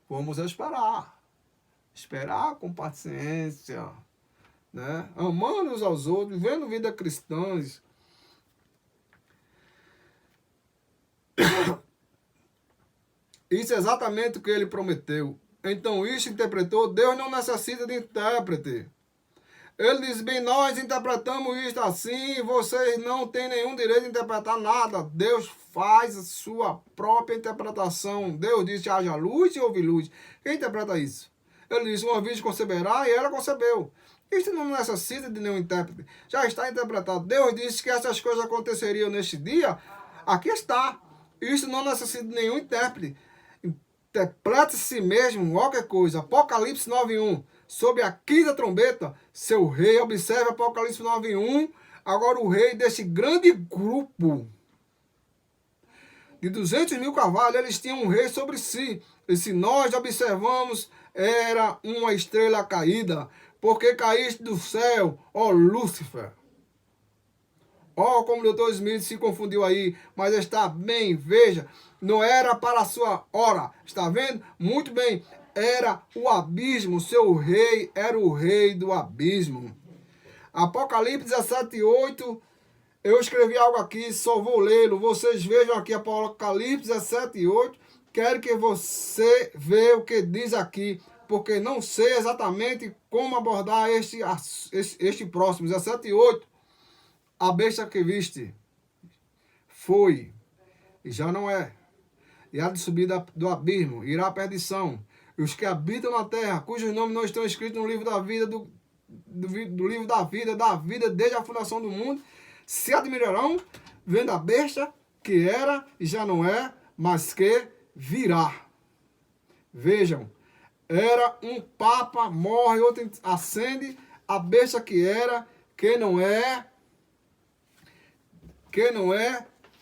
vamos esperar. Esperar com paciência, né? Amando uns aos outros, vivendo vida cristãs. Isso é exatamente o que ele prometeu. Então, isso interpretou, Deus não necessita de intérprete. Ele diz, bem, nós interpretamos isso assim, vocês não têm nenhum direito de interpretar nada. Deus faz a sua própria interpretação. Deus disse, haja luz e houve luz. Quem interpreta isso? Ele disse, uma virgem conceberá e ela concebeu. Isso não necessita de nenhum intérprete. Já está interpretado. Deus disse que essas coisas aconteceriam neste dia. Aqui está. Isso não necessita de nenhum intérprete. Interprete-se mesmo qualquer coisa. Apocalipse 9:1. Sobre a quinta trombeta, seu rei, observe Apocalipse 9:1. Agora o rei desse grande grupo de 200 mil cavalos, eles tinham um rei sobre si. E se nós observamos, era uma estrela caída, porque caíste do céu, ó Lúcifer. Ó, como o doutor Smith se confundiu aí, mas está bem, veja, não era para a sua hora, está vendo? Muito bem, era o abismo, seu rei era o rei do abismo. Apocalipse 17:8, eu escrevi algo aqui, só vou lê-lo, vocês vejam aqui Apocalipse 17:8, quero que você veja o que diz aqui, porque não sei exatamente como abordar este próximo, 17:8. A besta que viste foi e já não é, e há de subir do abismo, irá à perdição. E os que habitam na terra, cujos nomes não estão escritos no livro da vida, do livro da vida desde a fundação do mundo, se admirarão vendo a besta que era e já não é, mas que virá. Vejam, era um papa, morre, outro ascende, a besta que era, que não é,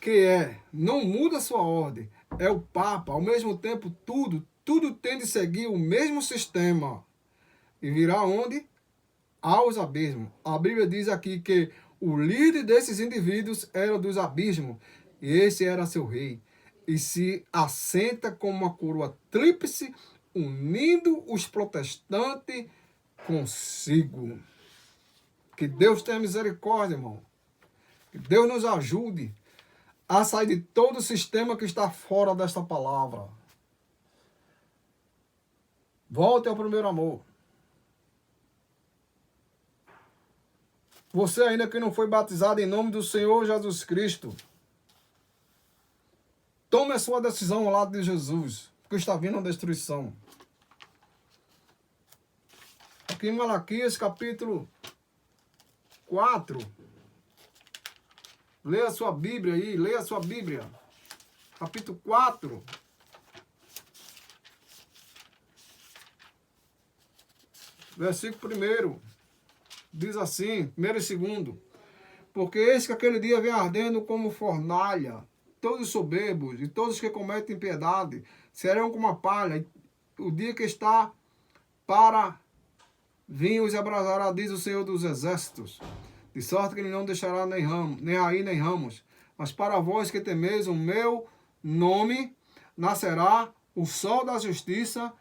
que é. Não muda a sua ordem. É o papa. Ao mesmo tempo, tudo tem de seguir o mesmo sistema. E virá onde? Aos abismos. A Bíblia diz aqui que o líder desses indivíduos era dos abismos. E esse era seu rei. E se assenta com uma coroa tríplice, unindo os protestantes consigo. Que Deus tenha misericórdia, irmão. Que Deus nos ajude a sair de todo o sistema que está fora desta palavra. Volte ao primeiro amor. Você ainda que não foi batizado em nome do Senhor Jesus Cristo, tome a sua decisão ao lado de Jesus, porque está vindo a destruição. Aqui em Malaquias capítulo 4. Leia a sua Bíblia aí, leia a sua Bíblia. Capítulo 4. Versículo 1. Diz assim, 1 e 2. Porque eis que aquele dia vem ardendo como fornalha. Todos os soberbos e todos os que cometem impiedade serão como a palha. O dia que está para vir os abrasará, diz o Senhor dos Exércitos. De sorte que ele não deixará nem raiz nem ramos. Mas para vós que temeis o meu nome, nascerá o sol da justiça,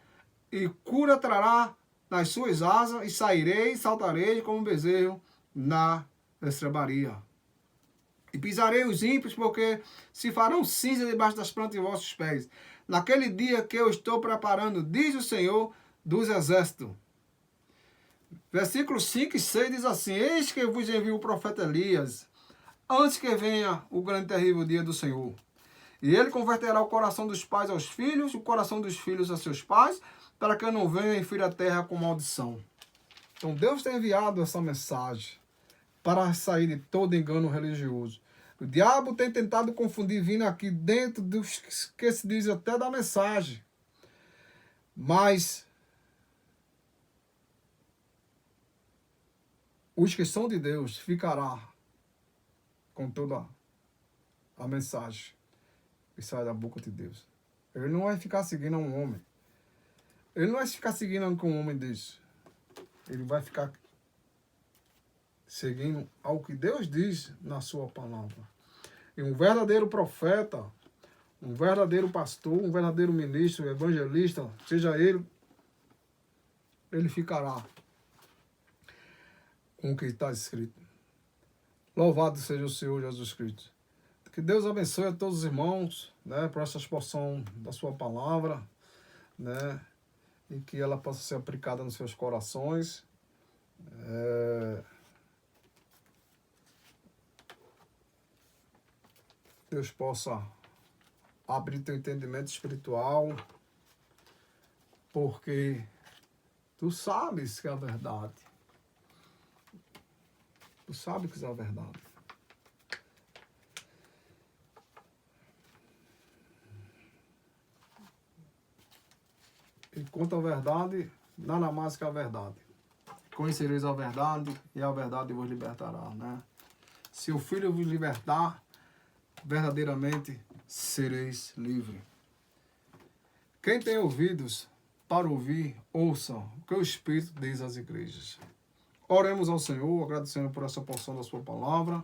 e cura trará nas suas asas, e sairei e saltarei como um bezerro na estrebaria. E pisarei os ímpios, porque se farão cinza debaixo das plantas de vossos pés. Naquele dia que eu estou preparando, diz o Senhor dos Exércitos. Versículos 5 e 6 diz assim: eis que vos envio o profeta Elias, antes que venha o grande e terrível dia do Senhor. E ele converterá o coração dos pais aos filhos, o coração dos filhos a seus pais, para que eu não venha e fira a terra com maldição. Então Deus tem enviado essa mensagem para sair de todo engano religioso. O diabo tem tentado confundir, vindo aqui dentro dos que se diz até da mensagem. Mas os que são de Deus ficará com toda a mensagem que sai da boca de Deus. Ele não vai ficar seguindo a um homem. Ele não vai ficar seguindo o que um homem diz. Ele vai ficar seguindo ao que Deus diz na sua palavra. E um verdadeiro profeta, um verdadeiro pastor, um verdadeiro ministro, evangelista, seja ele ficará com o que está escrito. Louvado seja o Senhor Jesus Cristo. Que Deus abençoe a todos os irmãos, né, por essa exposição da sua palavra, né, e que ela possa ser aplicada nos seus corações. Deus possa abrir teu entendimento espiritual, porque tu sabes que é a verdade. Tu sabes que é a verdade. E quanto à verdade, nada mais que a verdade. Conhecereis a verdade e a verdade vos libertará, né? Se o Filho vos libertar, verdadeiramente sereis livres. Quem tem ouvidos para ouvir, ouça o que o Espírito diz às igrejas. Oremos ao Senhor, agradecendo por essa porção da sua palavra.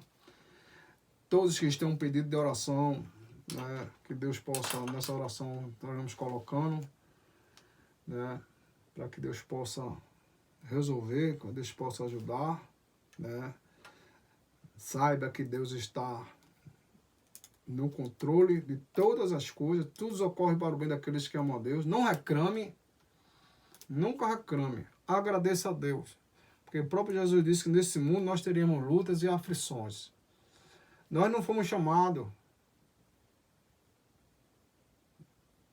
Todos que estão um pedido de oração, né, que Deus possa, nessa oração, nós vamos colocando, né, para que Deus possa resolver, que Deus possa ajudar, né. Saiba que Deus está no controle de todas as coisas, tudo ocorre para o bem daqueles que amam a Deus. Não reclame, nunca reclame, agradeça a Deus, porque o próprio Jesus disse que nesse mundo nós teríamos lutas e aflições, Nós não fomos chamados.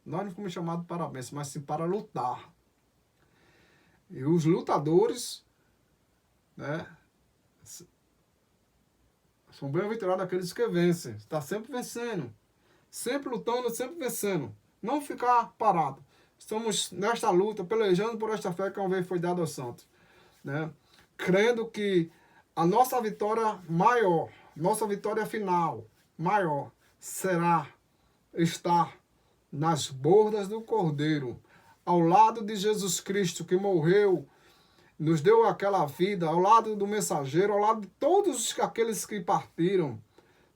Nós não fomos chamados para a bênção, mas sim para lutar. E os lutadores, né, são bem-aventurados aqueles que vencem. Está sempre vencendo. Sempre lutando, sempre vencendo. Não ficar parado. Estamos nesta luta, pelejando por esta fé que uma vez foi dada aos santos. Né? Crendo que a nossa vitória maior, nossa vitória final, maior, será estar nas bordas do Cordeiro, ao lado de Jesus Cristo, que morreu, nos deu aquela vida, ao lado do mensageiro, ao lado de todos aqueles que partiram.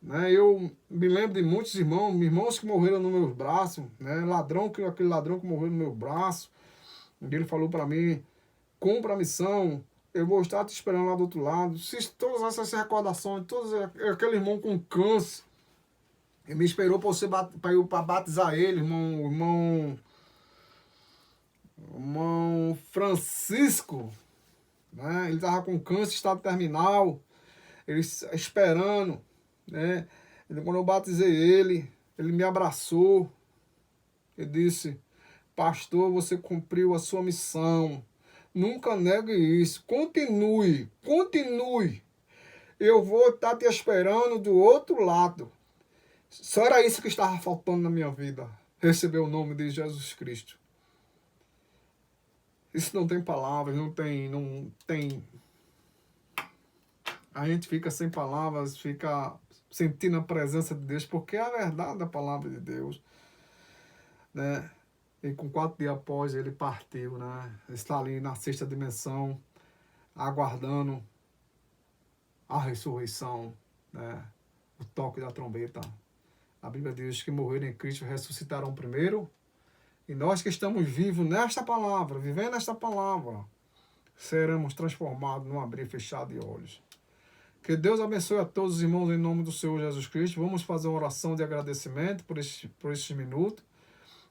Né? Eu me lembro de muitos irmãos que morreram nos meus braços, né? Aquele ladrão que morreu no meu braço. Ele falou para mim, cumpra a missão, eu vou estar te esperando lá do outro lado. Se todas essas recordações, todos aquele irmão com câncer, ele me esperou para eu batizar ele, irmão Francisco, né? Ele estava com câncer, estado terminal, ele esperando, né? Quando eu batizei ele me abraçou e disse, pastor, você cumpriu a sua missão, nunca negue isso, continue, eu vou estar te esperando do outro lado. Só era isso que estava faltando na minha vida, receber o nome de Jesus Cristo. Isso não tem palavras, não tem. A gente fica sem palavras, fica sentindo a presença de Deus, porque é a verdade da palavra de Deus. Né? E com 4 dias após ele partiu, né? Ele está ali na 6ª dimensão, aguardando a ressurreição, né? O toque da trombeta. A Bíblia diz que morreram em Cristo ressuscitarão primeiro. E nós que estamos vivos nesta palavra, vivendo esta palavra, seremos transformados num abrir e fechar de olhos. Que Deus abençoe a todos os irmãos em nome do Senhor Jesus Cristo. Vamos fazer uma oração de agradecimento por estes minutos.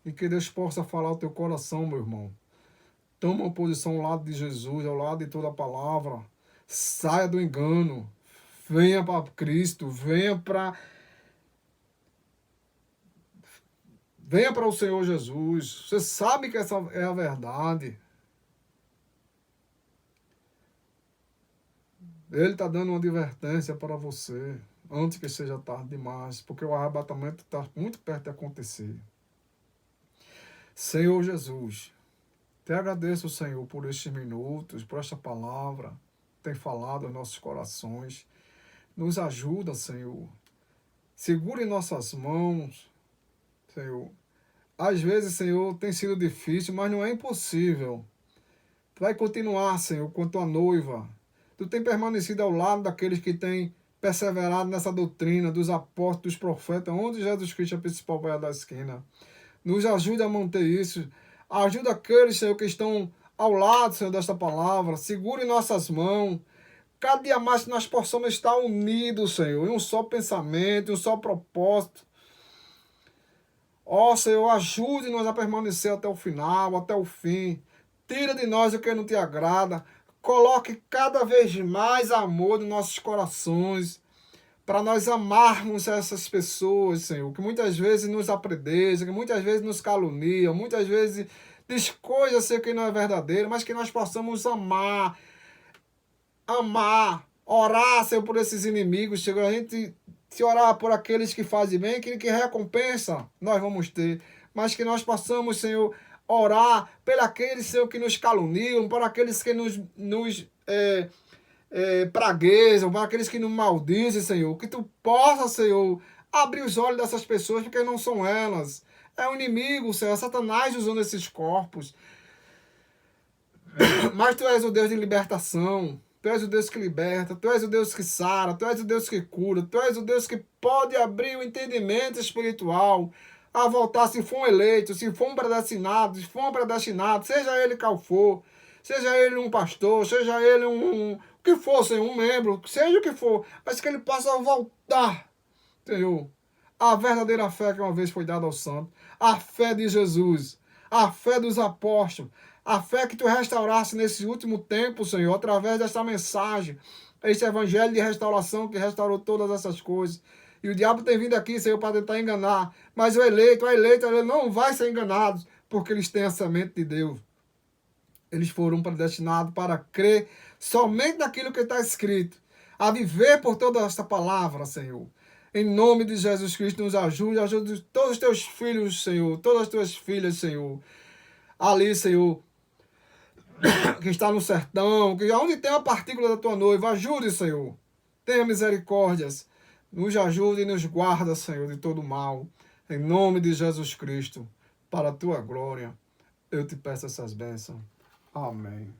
E que Deus possa falar ao teu coração, meu irmão. Toma uma posição ao lado de Jesus, ao lado de toda a palavra. Saia do engano. Venha para Cristo. Venha para o Senhor Jesus. Você sabe que essa é a verdade. Ele está dando uma advertência para você, antes que seja tarde demais, porque o arrebatamento está muito perto de acontecer. Senhor Jesus, te agradeço, Senhor, por estes minutos, por esta palavra que tem falado aos nossos corações. Nos ajuda, Senhor. Segure em nossas mãos, Senhor. Às vezes, Senhor, tem sido difícil, mas não é impossível. Vai continuar, Senhor, com tua noiva. Tu tem permanecido ao lado daqueles que têm perseverado nessa doutrina dos apóstolos, dos profetas, onde Jesus Cristo é a principal pedra da esquina. Nos ajuda a manter isso. Ajuda aqueles, Senhor, que estão ao lado, Senhor, desta palavra. Segure em nossas mãos. Cada dia mais que nós possamos estar unidos, Senhor, em um só pensamento, em um só propósito. Ó, Senhor, ajude-nos a permanecer até o final, até o fim. Tira de nós o que não te agrada. Coloque cada vez mais amor nos nossos corações, para nós amarmos essas pessoas, Senhor, que muitas vezes nos apredejam, que muitas vezes nos caluniam, muitas vezes diz coisas, Senhor, que não é verdadeiro, mas que nós possamos amar, orar, Senhor, por esses inimigos, Senhor, a gente se orar por aqueles que fazem bem, que recompensa nós vamos ter, mas que nós possamos, Senhor, orar pelos, Senhor, que nos caluniam, por aqueles que nos praguejam, por aqueles que nos maldizem, Senhor. Que tu possa, Senhor, abrir os olhos dessas pessoas, porque não são elas. É o inimigo, Senhor, é Satanás usando esses corpos. Mas tu és o Deus de libertação. Tu és o Deus que liberta, tu és o Deus que sara, tu és o Deus que cura, tu és o Deus que pode abrir o entendimento espiritual a voltar, se for um eleito, se for um predestinado, seja ele qual for, seja ele um pastor, seja ele o que for, Senhor, um membro, seja o que for, mas que ele possa voltar, Senhor, a verdadeira fé que uma vez foi dada ao santo, a fé de Jesus, a fé dos apóstolos, a fé que tu restauraste nesse último tempo, Senhor, através desta mensagem, Este evangelho de restauração que restaurou todas essas coisas. E o diabo tem vindo aqui, Senhor, para tentar enganar. Mas o eleito não vai ser enganado, porque eles têm a semente de Deus. Eles foram predestinados para crer somente naquilo que está escrito, a viver por toda esta palavra, Senhor. Em nome de Jesus Cristo, nos ajude todos os teus filhos, Senhor, todas as tuas filhas, Senhor. Ali, Senhor, que está no sertão, que onde tem a partícula da tua noiva, ajude, Senhor. Tenha misericórdias. Nos ajude e nos guarda, Senhor, de todo mal. Em nome de Jesus Cristo, para a tua glória, eu te peço essas bênçãos. Amém.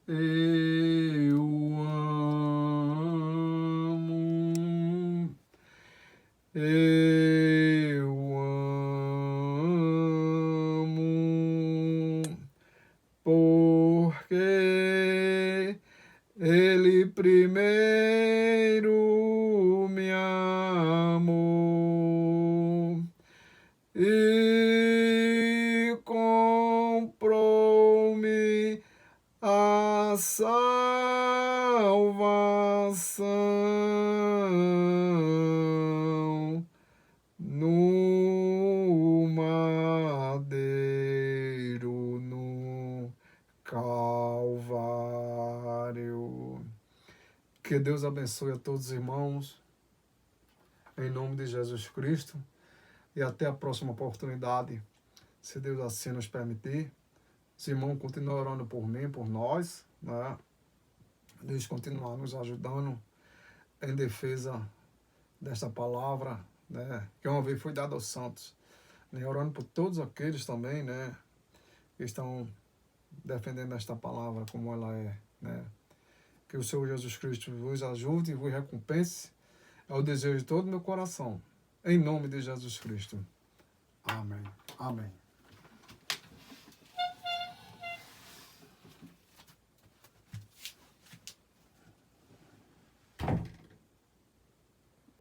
Eu amo, porque Ele primeiro me amou e comprou-me a salvação no madeiro, no Calvário. Que Deus abençoe a todos os irmãos, em nome de Jesus Cristo, e até a próxima oportunidade, se Deus assim nos permitir. Os irmãos continuam orando por mim, por nós, né? Deus continuar nos ajudando em defesa desta palavra, né? Que uma vez foi dada aos santos, né? Orando por todos aqueles também, né? Que estão defendendo esta palavra como ela é, né? Que o Senhor Jesus Cristo vos ajude e vos recompense. É o desejo de todo o meu coração. Em nome de Jesus Cristo. Amém. Amém.